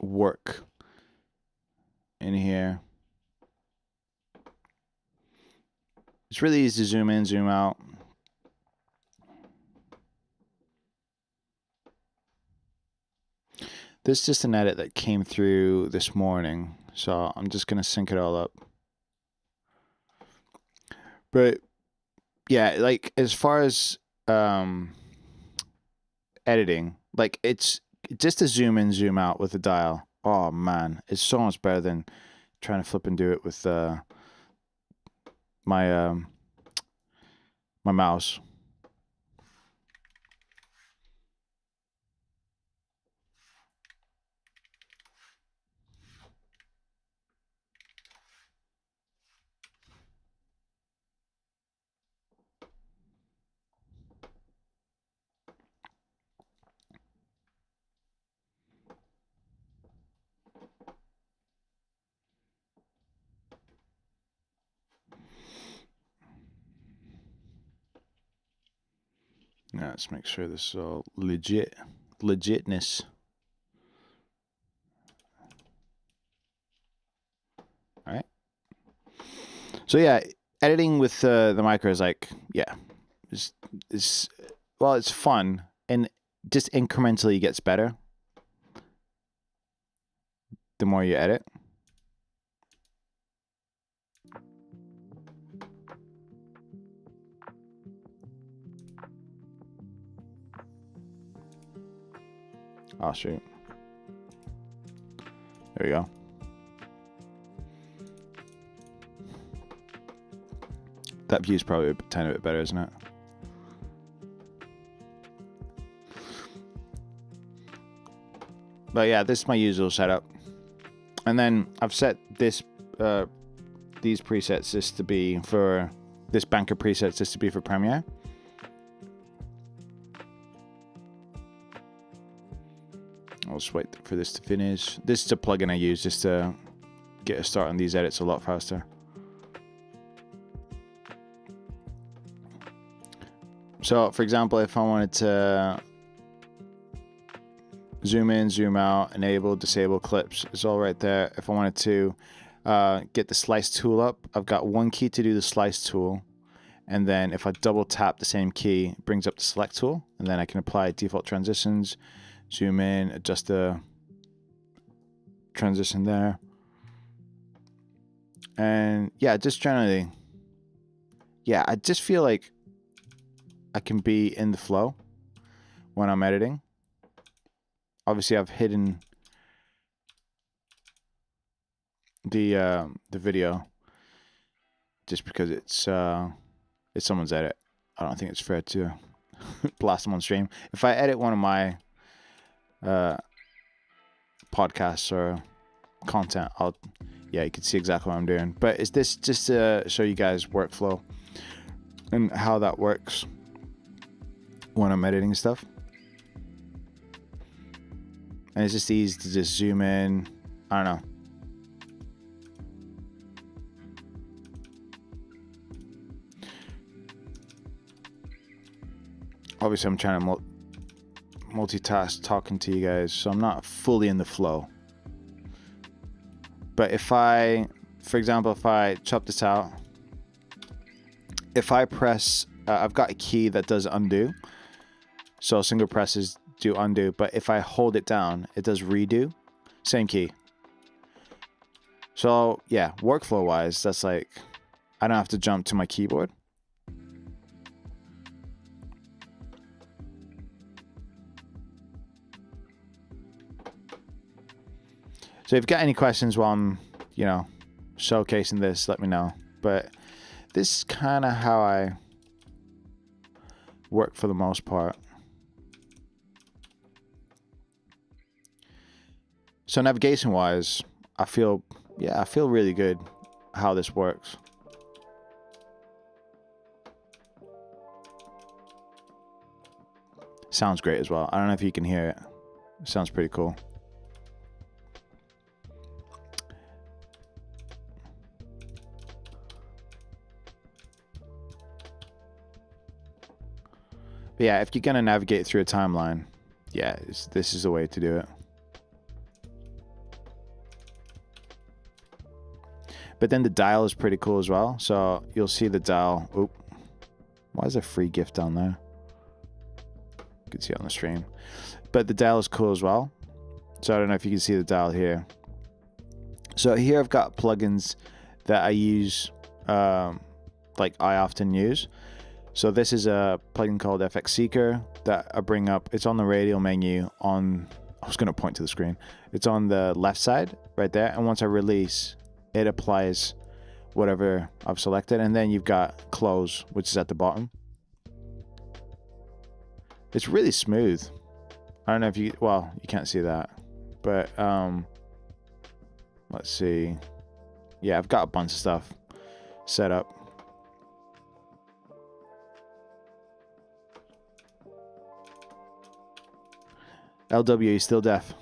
of work in here. It's really easy to zoom in, zoom out. This is just an edit that came through this morning, so I'm just going to sync it all up. But yeah, like as far as editing, like it's just to zoom in, zoom out with the dial. Oh man, it's so much better than trying to flip and do it with my my mouse. Now let's make sure this is all legitness. All right. So yeah, editing with the micro is like, yeah, it's well, it's fun and just incrementally gets better the more you edit. Oh shoot. There we go. That view's probably a tiny bit better, isn't it? But yeah, this is my usual setup. And then I've set this these presets just to be for this banker presets just to be for Premiere. I'll just wait for this to finish. This is a plugin I use just to get a start on these edits a lot faster. So, for example, if I wanted to zoom in, zoom out, enable, disable clips, it's all right there. If I wanted to get the slice tool up, I've got one key to do the slice tool. And then if I double tap the same key, it brings up the select tool. And then I can apply default transitions, zoom in, adjust the transition there. And yeah, just generally, yeah, I just feel like I can be in the flow when I'm editing. Obviously, I've hidden the video just because it's someone's edit. I don't think it's fair to blast them on stream. If I edit one of my podcasts or content, yeah, you can see exactly what I'm doing. But is this just to show you guys workflow and how that works when I'm editing stuff? And it's just easy to just zoom in. I don't know. Obviously, I'm trying to multitask talking to you guys, so I'm not fully in the flow. But if I, for example, if I chop this out, if I press, I've got a key that does undo. So single presses do undo, but if I hold it down, it does redo. Same key. So yeah, workflow wise, that's like, I don't have to jump to my keyboard. So if you've got any questions while I'm, showcasing this, let me know. But this is kind of how I work for the most part. So navigation wise, I feel really good how this works. Sounds great as well. I don't know if you can hear it. It sounds pretty cool. But yeah, if you're going to navigate through a timeline, yeah, this is the way to do it. But then the dial is pretty cool as well. So you'll see the dial. Oop. Why is there a free gift down there? You can see it on the stream. But the dial is cool as well. So I don't know if you can see the dial here. So here I've got plugins that I use, like I often use. So this is a plugin called FX Seeker that I bring up. It's on the radial menu on, I was going to point to the screen. It's on the left side right there. And once I release, it applies whatever I've selected. And then you've got close, which is at the bottom. It's really smooth. I don't know if you, well, you can't see that. But let's see. Yeah, I've got a bunch of stuff set up. LW, you still deaf?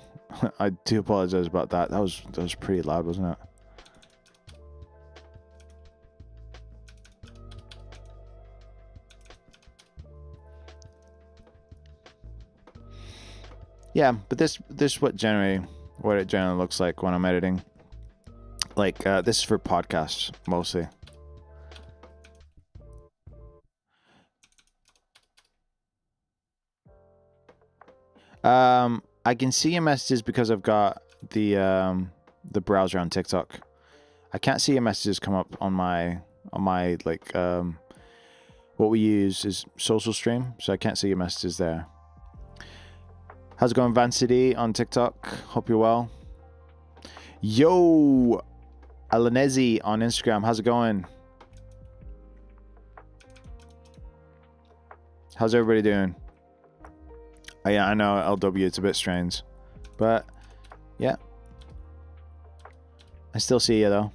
I do apologize about that. That was pretty loud, wasn't it? Yeah, but this is what it generally looks like when I'm editing. Like this is for podcasts mostly. I can see your messages because I've got the browser on TikTok. I can't see your messages come up on my like what we use is social stream, so I can't see your messages there. How's it going, Vancity on TikTok? Hope you're well. Yo, Alanezi on Instagram. How's it going? How's everybody doing? Oh, yeah, I know LW, it's a bit strange, but yeah, I still see you though.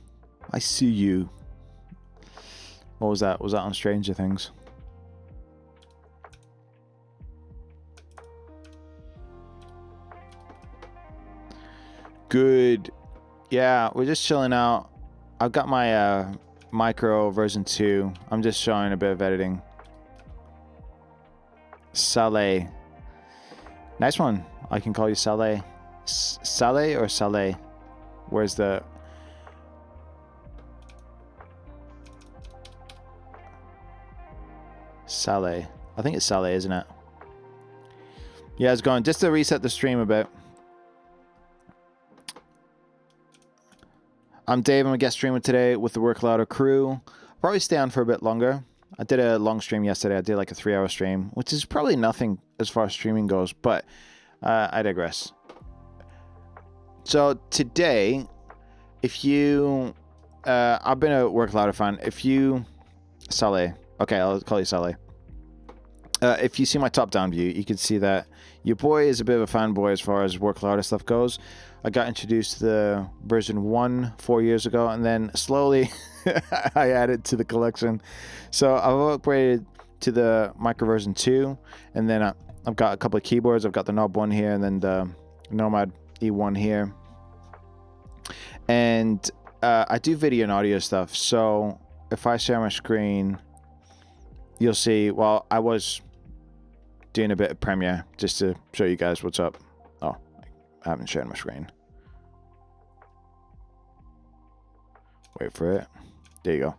I see you. What was that? Was that on Stranger Things? Good. Yeah, we're just chilling out. I've got my micro version 2. I'm just showing a bit of editing. Saleh. Nice one. I can call you Saleh. Saleh or Saleh? Where's the... Saleh. I think it's Saleh, isn't it? Yeah, it's going. Just to reset the stream a bit. I'm Dave. I'm a guest streamer today with the Work Louder crew. Probably stay on for a bit longer. I did a long stream yesterday. I did like a 3-hour stream, which is probably nothing as far as streaming goes, but I digress. So today, if you... I've been a Work Louder fan. If you... Saleh. Okay, I'll call you Saleh. If you see my top-down view, you can see that your boy is a bit of a fanboy as far as Work Louder stuff goes. I got introduced to the version 1 4 years ago, and then slowly I added to the collection. So I've upgraded to the micro version 2, and then I've got a couple of keyboards. I've got the Knob 1 here, and then the Nomad E1 here. And I do video and audio stuff, so if I share my screen, you'll see, well, I was doing a bit of Premiere just to show you guys what's up. Oh, I haven't shared my screen. Wait for it. There you go.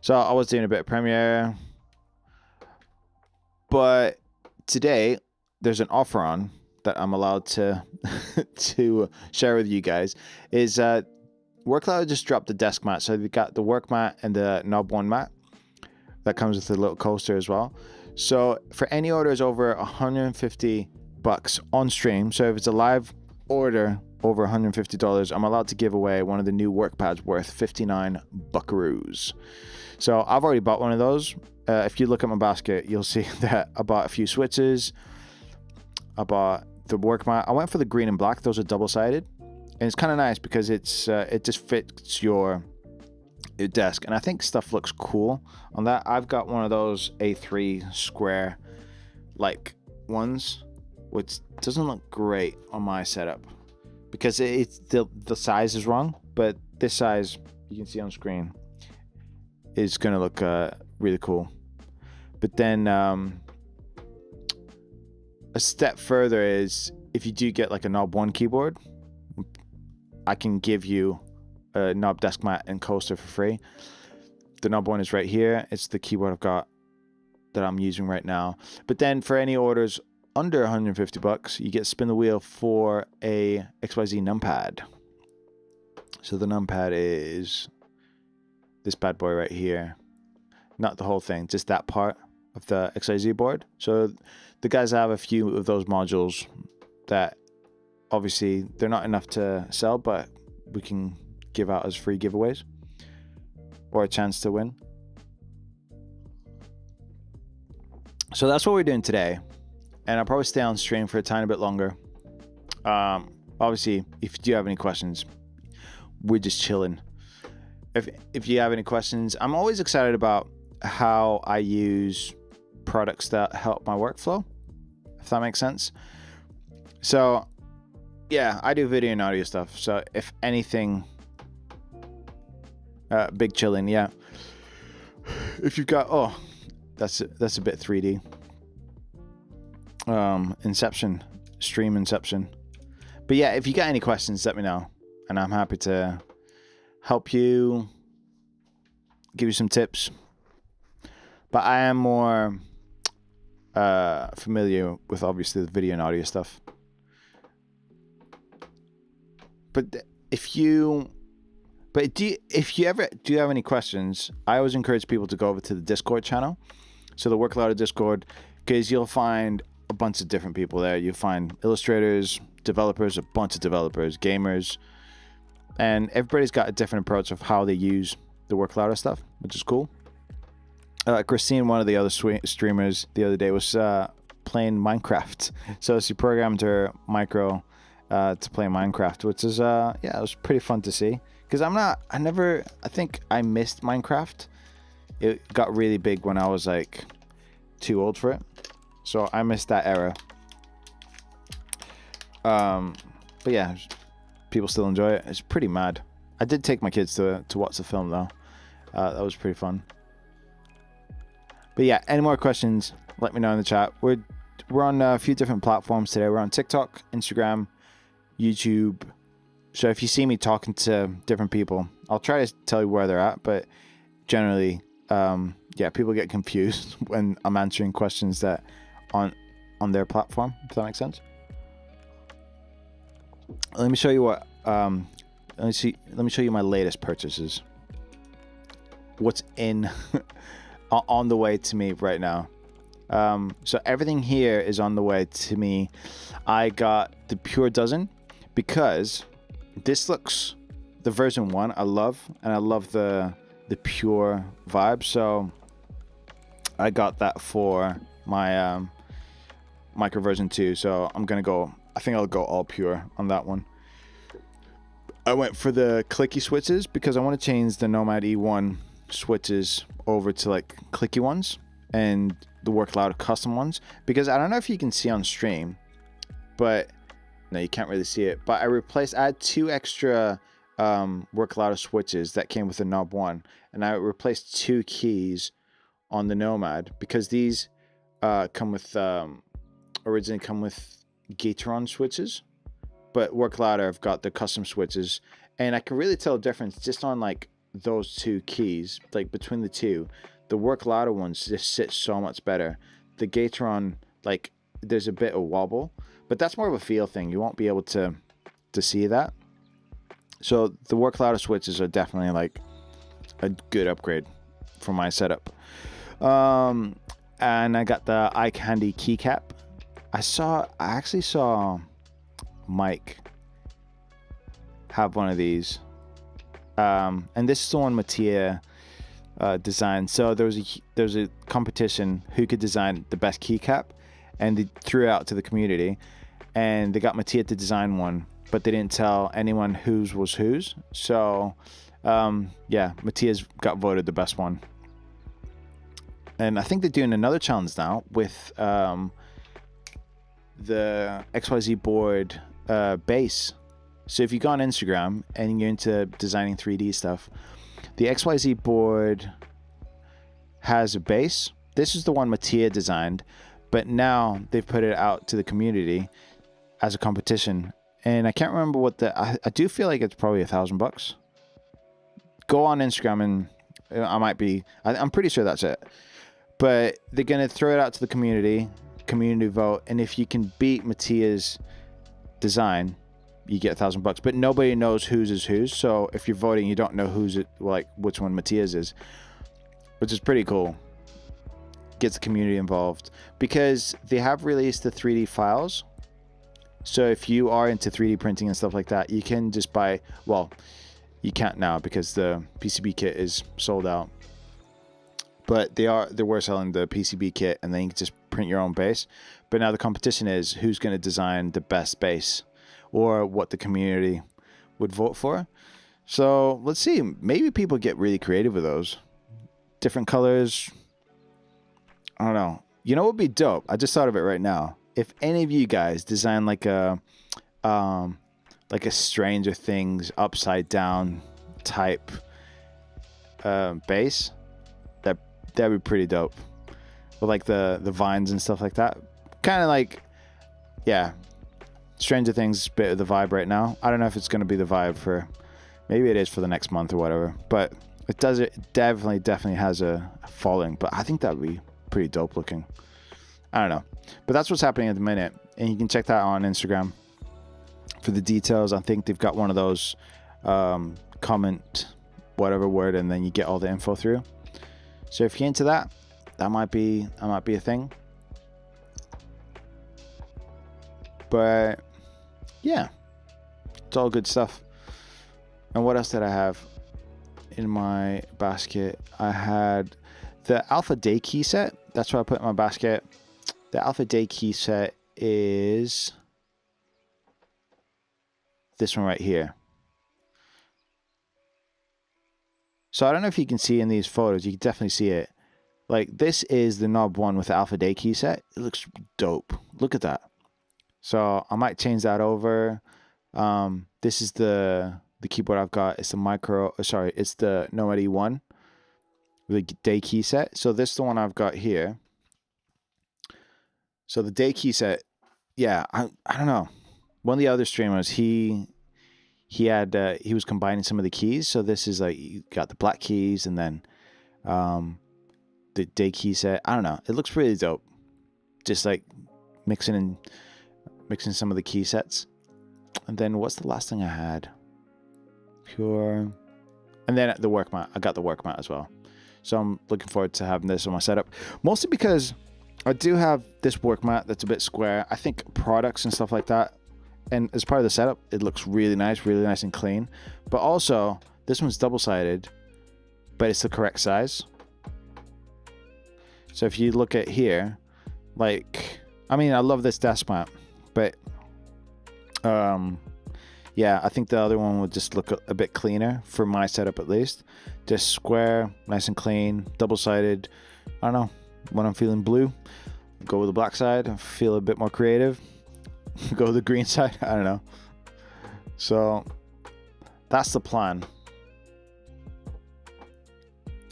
So I was doing a bit of Premiere, but today there's an offer on that I'm allowed to to share with you guys. Is Work Louder just dropped the desk mat, so we've got the work mat and the Knob 1 mat that comes with a little coaster as well. So for any orders over $150 on stream, so if it's a live order over $150, I'm allowed to give away one of the new work pads worth 59 buckaroos. So I've already bought one of those. If you look at my basket, you'll see that I bought a few switches. I bought the work mat. I went for the green and black. Those are double-sided, and it's kind of nice because it's it just fits your desk, and I think stuff looks cool on that. I've got one of those A3 square like ones, which doesn't look great on my setup because it's the size is wrong. But this size, you can see on screen, is gonna look really cool. But then a step further is if you do get like a Knob 1 keyboard, I can give you a Knob desk mat and coaster for free. The Knob 1 is right here. It's the keyboard I've got that I'm using right now. But then for any orders under $150, you get spin the wheel for a XYZ numpad. So the numpad is this bad boy right here. Not the whole thing, just that part of the XYZ board. So the guys have a few of those modules that obviously they're not enough to sell, but we can give out as free giveaways or a chance to win. So that's what we're doing today, and I'll probably stay on stream for a tiny bit longer. Obviously, if you do have any questions, we're just chilling. If you have any questions, I'm always excited about how I use products that help my workflow, if that makes sense. So yeah, I do video and audio stuff. So if anything, big chilling, yeah. If you've got, oh, that's a bit 3D. Inception, stream Inception. But yeah, if you got any questions, let me know, and I'm happy to help you, give you some tips. But I am more familiar with obviously the video and audio stuff. But if you ever do have any questions, I always encourage people to go over to the Discord channel. So the Work Louder Discord, because you'll find a bunch of different people there. You'll find illustrators, developers, a bunch of developers, gamers, and everybody's got a different approach of how they use the Work Louder stuff, which is cool. Christine, one of the other streamers the other day, was playing Minecraft. So she programmed her micro to play Minecraft, which is yeah, it was pretty fun to see. Because I think I missed Minecraft. It got really big when I was like too old for it, so I missed that era. But yeah, people still enjoy it. It's pretty mad. I did take my kids to watch the film though. That was pretty fun. But yeah, any more questions, let me know in the chat. We're on a few different platforms today. We're on TikTok, Instagram, YouTube. So if you see me talking to different people, I'll try to tell you where they're at. But generally, yeah, people get confused when I'm answering questions that on their platform, if that makes sense. Let me show you what. Let me show you my latest purchases. What's in on the way to me right now. So everything here is on the way to me. I got the Pure Dozen because this looks, the version 1 I love, and I love the Pure vibe. So I got that for my micro version 2. So I'm gonna go, I think I'll go all Pure on that one. I went for the clicky switches because I want to change the Nomad E1 switches over to like clicky ones and the Work Louder custom ones, because I don't know if you can see on stream, but no, you can't really see it, but I had 2 extra Work Louder switches that came with the Knob 1, and I replaced 2 keys on the Nomad because these originally come with Gateron switches, but Work Louder have got the custom switches, and I can really tell the difference just on like those 2 keys, like between the two. The Work Louder ones just sit so much better. The Gateron, like, there's a bit of wobble, but that's more of a feel thing. You won't be able to see that. So the Work Louder switches are definitely like a good upgrade for my setup. And I got the iCandy keycap. I actually saw Mike have one of these. And this is the one Mattia designed. So there was a competition who could design the best keycap, and they threw it out to the community, and they got Mattia to design one, but they didn't tell anyone whose was whose. So yeah, Mattia's got voted the best one. And I think they're doing another challenge now with the XYZ board base. So if you go on Instagram and you're into designing 3D stuff, the XYZ board has a base. This is the one Mattia designed, but now they've put it out to the community as a competition. And I can't remember what I do feel like it's probably $1,000. Go on Instagram and I'm pretty sure that's it. But they're going to throw it out to the community vote. And if you can beat Mattia's design, you get $1,000. But nobody knows whose is whose. So if you're voting, you don't know which one Mattia's is, which is pretty cool. Gets the community involved because they have released the 3D files. So if you are into 3D printing and stuff like that, you can just buy, well, you can't now because the PCB kit is sold out. But they were selling the PCB kit and then you can just print your own base. But now the competition is who's going to design the best base or what the community would vote for. So let's see. Maybe people get really creative with those. Different colors. I don't know. You know what would be dope? I just thought of it right now. If any of you guys design like a Stranger Things upside down type base, that'd be pretty dope. With like the vines and stuff like that. Kind of like, yeah, Stranger Things bit of the vibe right now. I don't know if it's going to be the vibe for, maybe it is for the next month or whatever. But it definitely has a following. But I think that would be pretty dope looking. I don't know. But that's what's happening at the minute. And you can check that on Instagram for the details. I think they've got one of those comment whatever word and then you get all the info through. So if you're into that, that might be a thing. But yeah, it's all good stuff. And what else did I have in my basket? I had the Alpha Day key set. That's what I put in my basket. The Alpha Day key set is this one right here. So I don't know if you can see in these photos. You can definitely see it. Like this is the knob one with the Alpha Day key set. It looks dope. Look at that. So I might change that over. This is the keyboard I've got. It's the it's the Nomad E1. The Day key set. So this is the one I've got here. So the Day key set, yeah, I don't know. One of the other streamers, he was combining some of the keys. So this is like you got the black keys and then the Day key set. I don't know. It looks really dope. Just like mixing some of the key sets. And then what's the last thing I had? Pure. And then the work mat. I got the work mat as well. So I'm looking forward to having this on my setup. Mostly because I do have this work mat that's a bit square. I think products and stuff like that. And as part of the setup, it looks really nice and clean. But also, this one's double-sided, but it's the correct size. So if you look at here, like, I mean, I love this desk mat, but yeah, I think the other one would just look a bit cleaner for my setup at least. Just square, nice and clean, double-sided. I don't know, when I'm feeling blue, go with the black side. I feel a bit more creative. Go with the green side. I don't know. So that's the plan.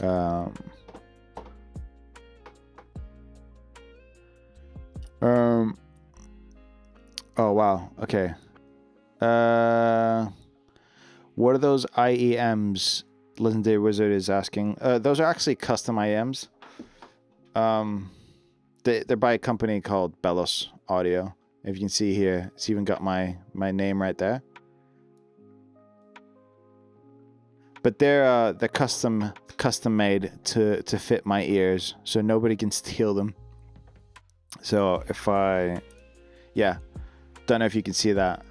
Oh wow. Okay. What are those IEMs? Legendary Wizard is asking. Those are actually custom IEMs. They're by a company called Bellos Audio. If you can see here, it's even got my name right there. But they're custom made to fit my ears, so nobody can steal them. So if yeah, don't know if you can see that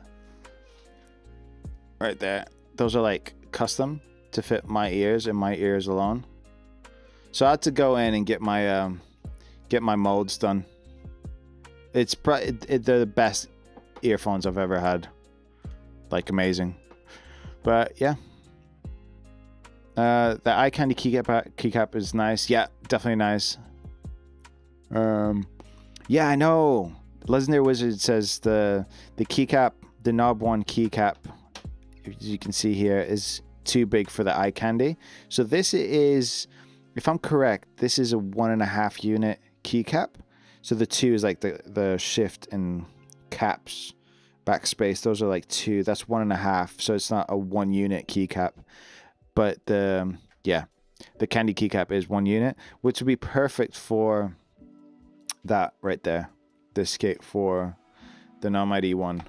right there. Those are like custom to fit my ears and my ears alone. So I had to go in and get my molds done. They're the best earphones I've ever had. Like, amazing. But, yeah. The eye candy keycap is nice. Yeah, definitely nice. Yeah, I know. Legendary Wizard says the keycap, the knob one keycap, as you can see here, is too big for the eye candy. So this is, if I'm correct, this is a 1.5 unit keycap. So the 2 is like the shift and caps, backspace. Those are like 2. That's 1.5. So it's not a 1 unit keycap. But the candy keycap is 1 unit, which would be perfect for that right there. The Skate 4, the non-ID one.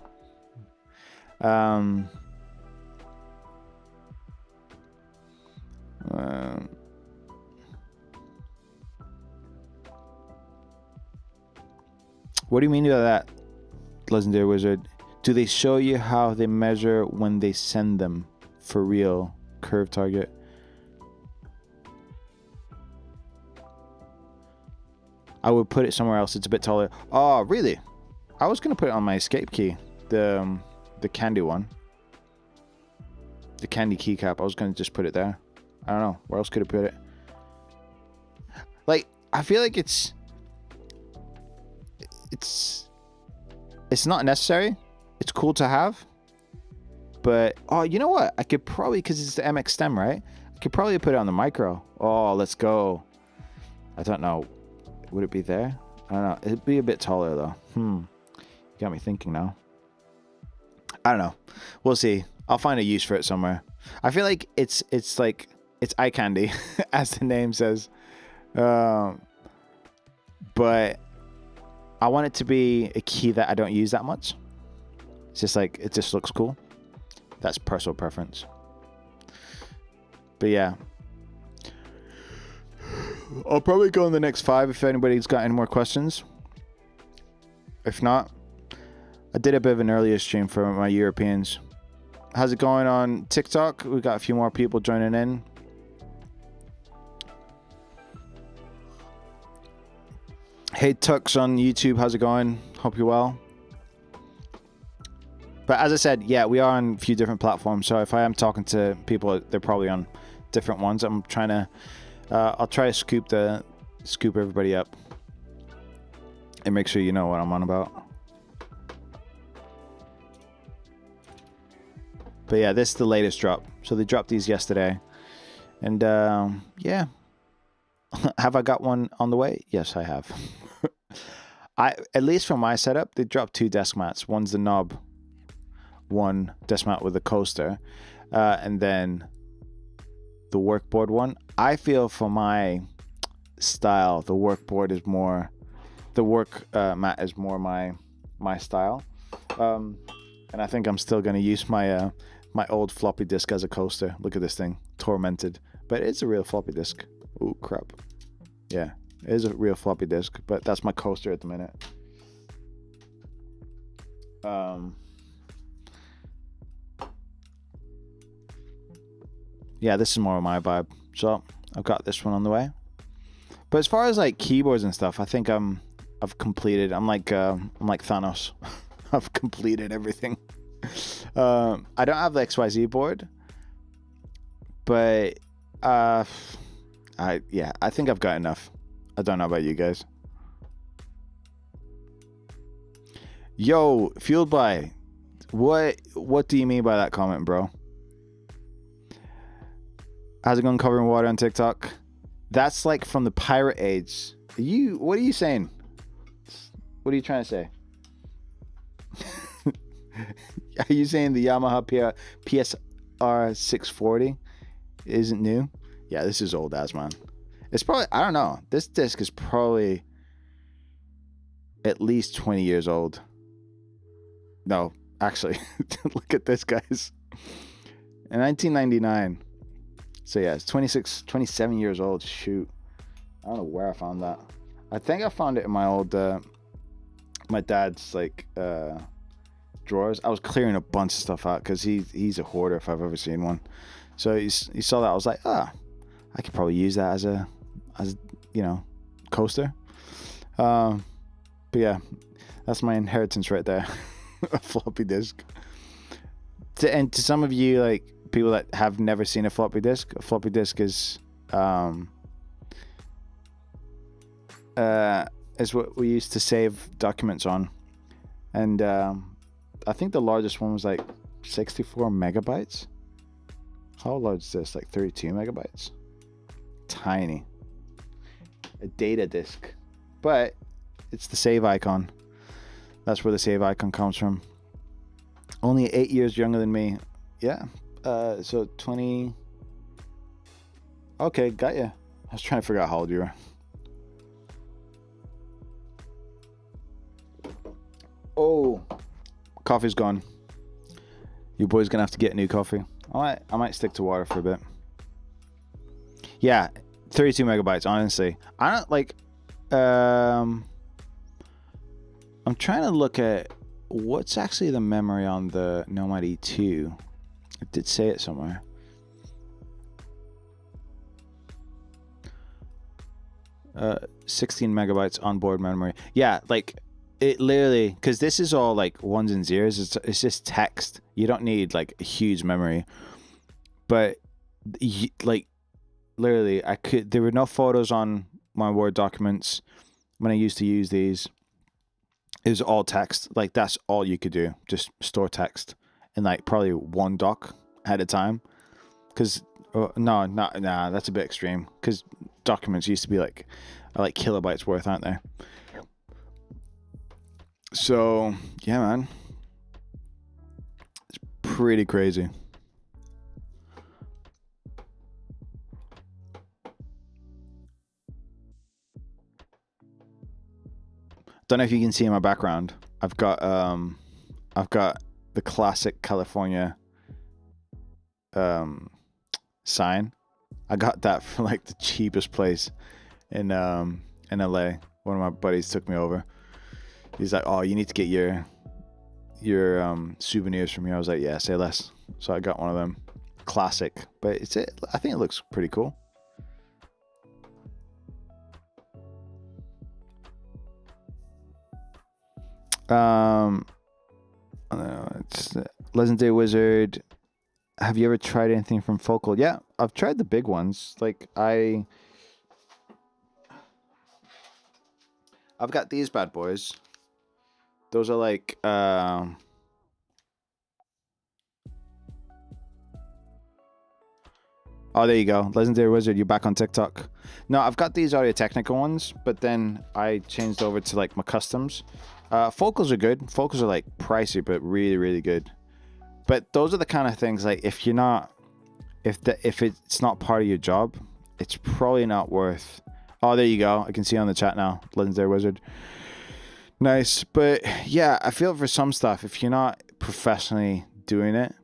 What do you mean by that, Legendary Wizard? Do they show you how they measure when they send them for real? Curve target. I would put it somewhere else. It's a bit taller. Oh, really? I was gonna put it on my escape key, the candy one, the candy keycap. I was gonna just put it there. I don't know where else could I put it. Like, I feel like it's not necessary. It's cool to have, but oh, you know what? I could probably, because it's the MX stem, right? I could probably put it on the micro. Oh, let's go. I don't know. Would it be there? I don't know. It'd be a bit taller though. You got me thinking now. I don't know. We'll see. I'll find a use for it somewhere. I feel like it's eye candy, as the name says. But I want it to be a key that I don't use that much. It's just like, it just looks cool. That's personal preference. But yeah. I'll probably go in the next 5 if anybody's got any more questions. If not, I did a bit of an earlier stream for my Europeans. How's it going on TikTok? We got a few more people joining in. Hey Tux on YouTube, how's it going? Hope you're well. But as I said, yeah, we are on a few different platforms. So if I am talking to people, they're probably on different ones. I'm trying to, I'll try to scoop everybody up and make sure you know what I'm on about. But yeah, this is the latest drop. So they dropped these yesterday. And yeah. Have I got one on the way? Yes, I have. At least for my setup, they dropped 2 desk mats. One's the knob, one desk mat with a coaster, and then the workboard one. I feel for my style, the workboard is more, the work mat is more my style. And I think I'm still going to use my my old floppy disk as a coaster. Look at this thing, tormented, but it's a real floppy disk. Oh crap. Yeah, it is a real floppy disk, but that's my coaster at the minute. Yeah, this is more of my vibe. So I've got this one on the way. But as far as like keyboards and stuff, I think I've completed. I'm like Thanos. I've completed everything. I don't have the XYZ board, but I think I've got enough. I don't know about you guys. Yo, fueled by, what do you mean by that comment, bro? How's it going, covering water on TikTok? That's like from the pirate age. What are you saying? What are you trying to say? Are you saying the Yamaha PSR 640 isn't new? Yeah, this is old as, man. It's probably, I don't know. This disc is probably at least 20 years old. No, actually, look at this, guys. In 1999. So yeah, it's 27 years old. Shoot. I don't know where I found that. I think I found it in my old, my dad's like, drawers. I was clearing a bunch of stuff out because he's a hoarder if I've ever seen one. So he saw that. I was like, I could probably use that as a coaster. But yeah, that's my inheritance right there. A floppy disk. To some of you, like people that have never seen a floppy disk is what we used to save documents on. And I think the largest one was like 64 megabytes. How large is this? Like 32 megabytes? Tiny. A data disk. But it's the save icon. That's where the save icon comes from. Only 8 years younger than me. Yeah. So 20. Okay, got you. I was trying to figure out how old you were. Oh, coffee's gone. Your boy's gonna have to get new coffee. I might stick to water for a bit. Yeah, 32 megabytes. Honestly, I don't like. I'm trying to look at what's actually the memory on the Nomad E2. I did say it somewhere. Uh, 16 megabytes onboard memory. Yeah, like it literally, because this is all like ones and zeros. It's just text. You don't need like a huge memory. But like literally, there were no photos on my Word documents when I used to use these. It was all text. Like that's all you could do. Just store text in like probably one doc at a time. Because no, that's a bit extreme. Because documents used to be like kilobytes worth, aren't they? So yeah, man, it's pretty crazy. Don't know if you can see in my background. I've got the classic California sign. I got that from like the cheapest place in LA. One of my buddies took me over. He's like, "Oh, you need to get your souvenirs from here." I was like, "Yeah, say less." So I got one of them. Classic, but I think it looks pretty cool. It's Legendary Wizard. Have you ever tried anything from Focal? Yeah, I've tried the big ones. Like I've got these bad boys. Those are like oh, there you go. Legendary Wizard, you're back on TikTok. No, I've got these Audio-Technica ones, but then I changed over to like my customs. Focals are good. Focals are like pricey, but really, really good. But those are the kind of things like if it's not part of your job, it's probably not worth. Oh, there you go. I can see on the chat now. Legendary Wizard. Nice. But yeah, I feel for some stuff, if you're not professionally doing it,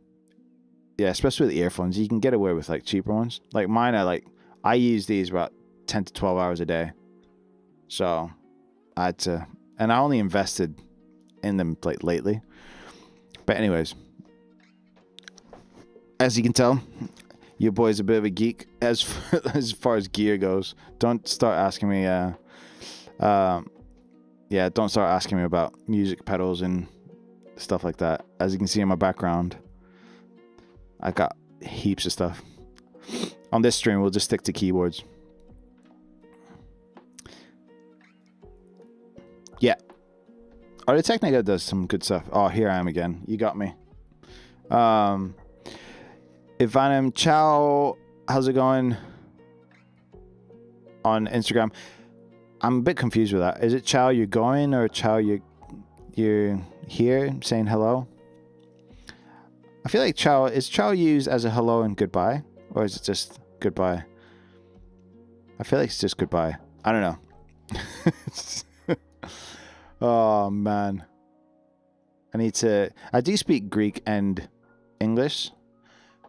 yeah, especially with earphones, you can get away with like cheaper ones. Like mine I use these about 10 to 12 hours a day. So I had to, and I only invested in them like lately. But anyways, as you can tell, your boy's a bit of a geek as far as gear goes. Don't start asking me don't start asking me about music pedals and stuff like that. As you can see in my background, I got heaps of stuff. On this stream, we'll just stick to keyboards. Yeah. Audio-Technica does some good stuff. Oh, here I am again. You got me. Ivanim Chow, how's it going on Instagram? I'm a bit confused with that. Is it Chow you're going or Chow you're here saying hello? I feel like is Chow used as a hello and goodbye? Or is it just goodbye? I feel like it's just goodbye. I don't know. Oh, man. I do speak Greek and English,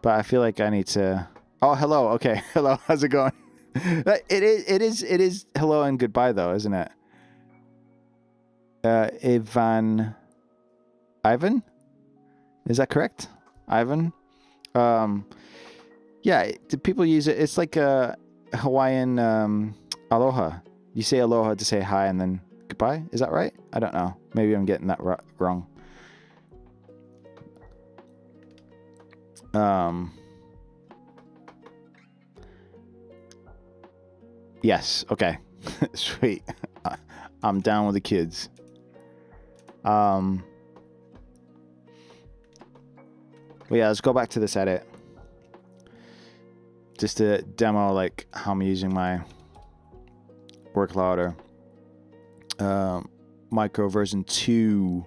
but I feel like I need to... Oh, hello. Okay. Hello. How's it going? It is hello and goodbye, though, isn't it? Ivan? Is that correct? Ivan? Yeah, do people use it? It's like a Hawaiian aloha. You say aloha to say hi and then goodbye. Is that right? I don't know. Maybe I'm getting that wrong. Yes. Okay. Sweet. I'm down with the kids. Well, yeah, let's go back to this edit. Just to demo like how I'm using my workloader. Micro version 2,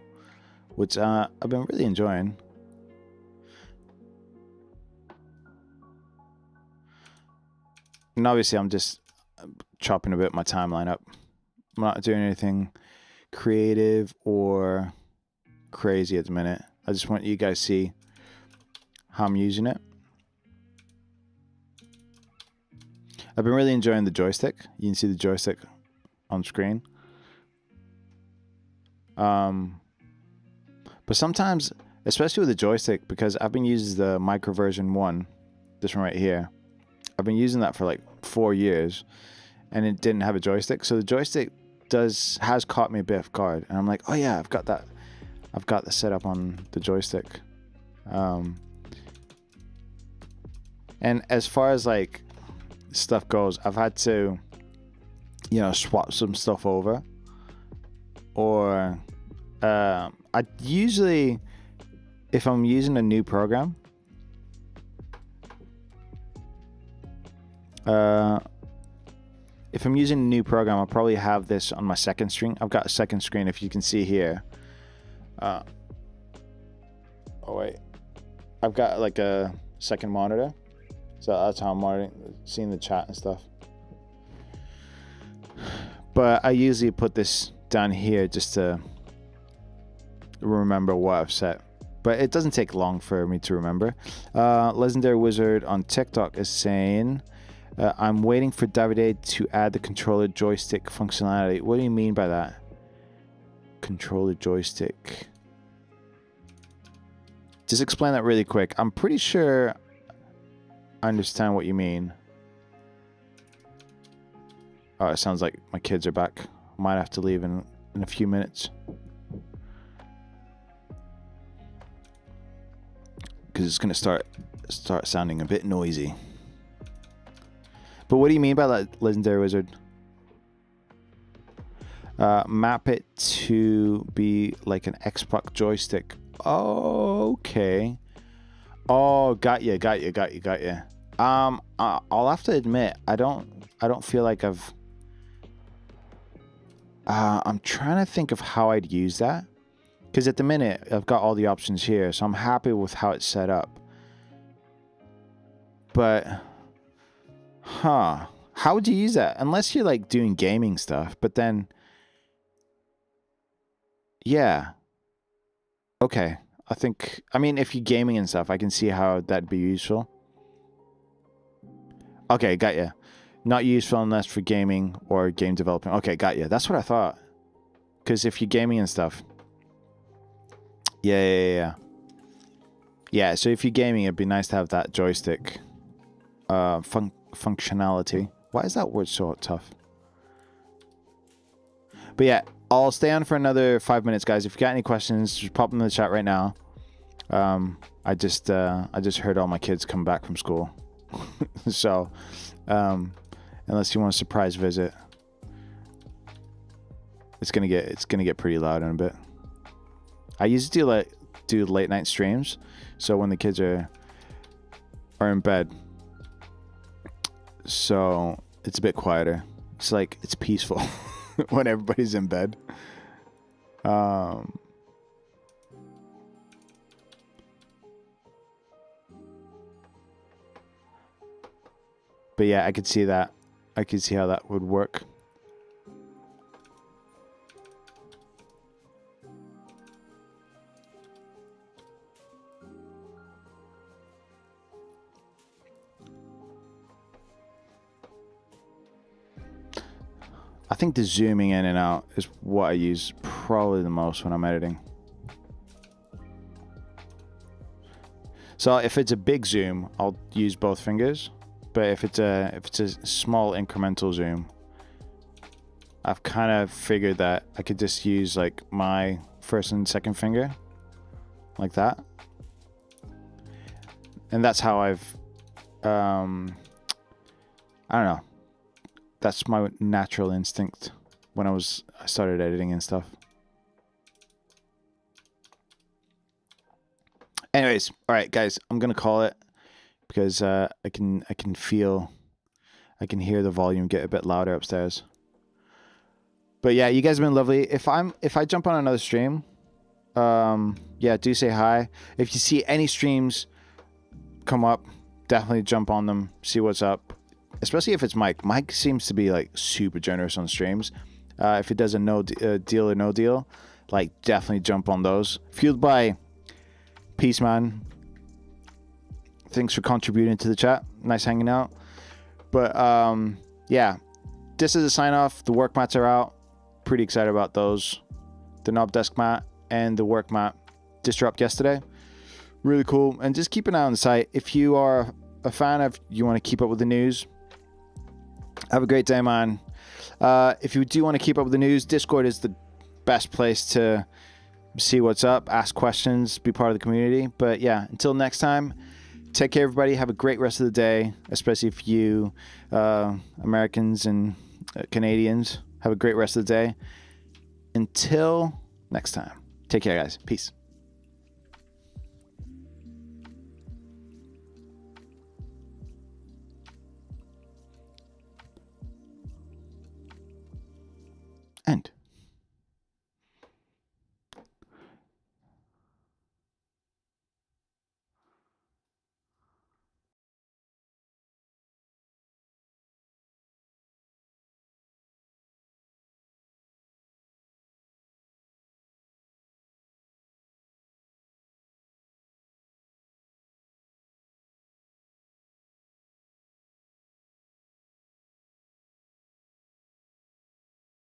which I've been really enjoying. And obviously I'm just chopping a bit my timeline up. I'm not doing anything creative or crazy at the minute. I just want you guys to see how I'm using it. I've been really enjoying the joystick. You can see the joystick on screen. But sometimes, especially with the joystick, because I've been using the micro version 1, this one right here. I've been using that for like 4 years, and it didn't have a joystick. So the joystick has caught me a bit off guard, and I'm like, oh yeah, I've got that. I've got the setup on the joystick. And as far as like stuff goes, I've had to, you know, swap some stuff over, or I usually, if I'm using a new program, I'll probably have this on my second screen. I've got a second screen, if you can see here. Oh wait, I've got like a second monitor, so that's how I'm monitoring, seeing the chat and stuff. But I usually put this down here just to remember what I've set. But it doesn't take long for me to remember. Legendary Wizard on TikTok is saying, I'm waiting for Davide to add the controller joystick functionality. What do you mean by that? Controller joystick. Just explain that really quick. I'm pretty sure I understand what you mean. Oh, it sounds like my kids are back. Might have to leave in a few minutes. Because it's going to start sounding a bit noisy. But what do you mean by that, Legendary Wizard? Map it to be like an Xbox joystick. Oh, okay. Oh, got you. I'll have to admit, I don't feel like I've. I'm trying to think of how I'd use that, because at the minute I've got all the options here, so I'm happy with how it's set up. But, how would you use that? Unless you're like doing gaming stuff, but then, yeah. Okay, I mean, if you're gaming and stuff, I can see how that'd be useful. Okay, got you. Not useful unless for gaming or game development. Okay, got you. That's what I thought. Because if you're gaming and stuff. Yeah. Yeah, so if you're gaming, it'd be nice to have that joystick functionality. Why is that word so tough? But yeah, I'll stay on for another 5 minutes, guys. If you got any questions, just pop them in the chat right now. I just heard all my kids come back from school. So, unless you want a surprise visit, it's gonna get pretty loud in a bit. I used to do late night streams, so when the kids are in bed, so it's a bit quieter. It's peaceful when everybody's in bed. But yeah, I could see that. I could see how that would work. I think the zooming in and out is what I use probably the most when I'm editing. So if it's a big zoom, I'll use both fingers. But if it's a small incremental zoom, I've kind of figured that I could just use like my first and second finger, like that. And that's how I don't know. That's my natural instinct when I started editing and stuff. Anyways, all right, guys, I'm gonna call it because I can hear the volume get a bit louder upstairs. But yeah, you guys have been lovely. If I jump on another stream, yeah, do say hi. If you see any streams come up, definitely jump on them, see what's up. Especially if it's Mike. Mike seems to be like super generous on streams. If it does a deal or no deal, like definitely jump on those. Fueled by Peace Man. Thanks for contributing to the chat. Nice hanging out. But yeah, this is a sign off. The work mats are out. Pretty excited about those. The knob desk mat and the work mat just dropped yesterday. Really cool. And just keep an eye on the site. If you are a fan of, you want to keep up with the news, have a great day, man. If you do want to keep up with the news, Discord is the best place to see what's up, ask questions, be part of the community. But yeah, until next time, take care, everybody. Have a great rest of the day, especially if you Americans and Canadians have a great rest of the day. Until next time, take care, guys. Peace.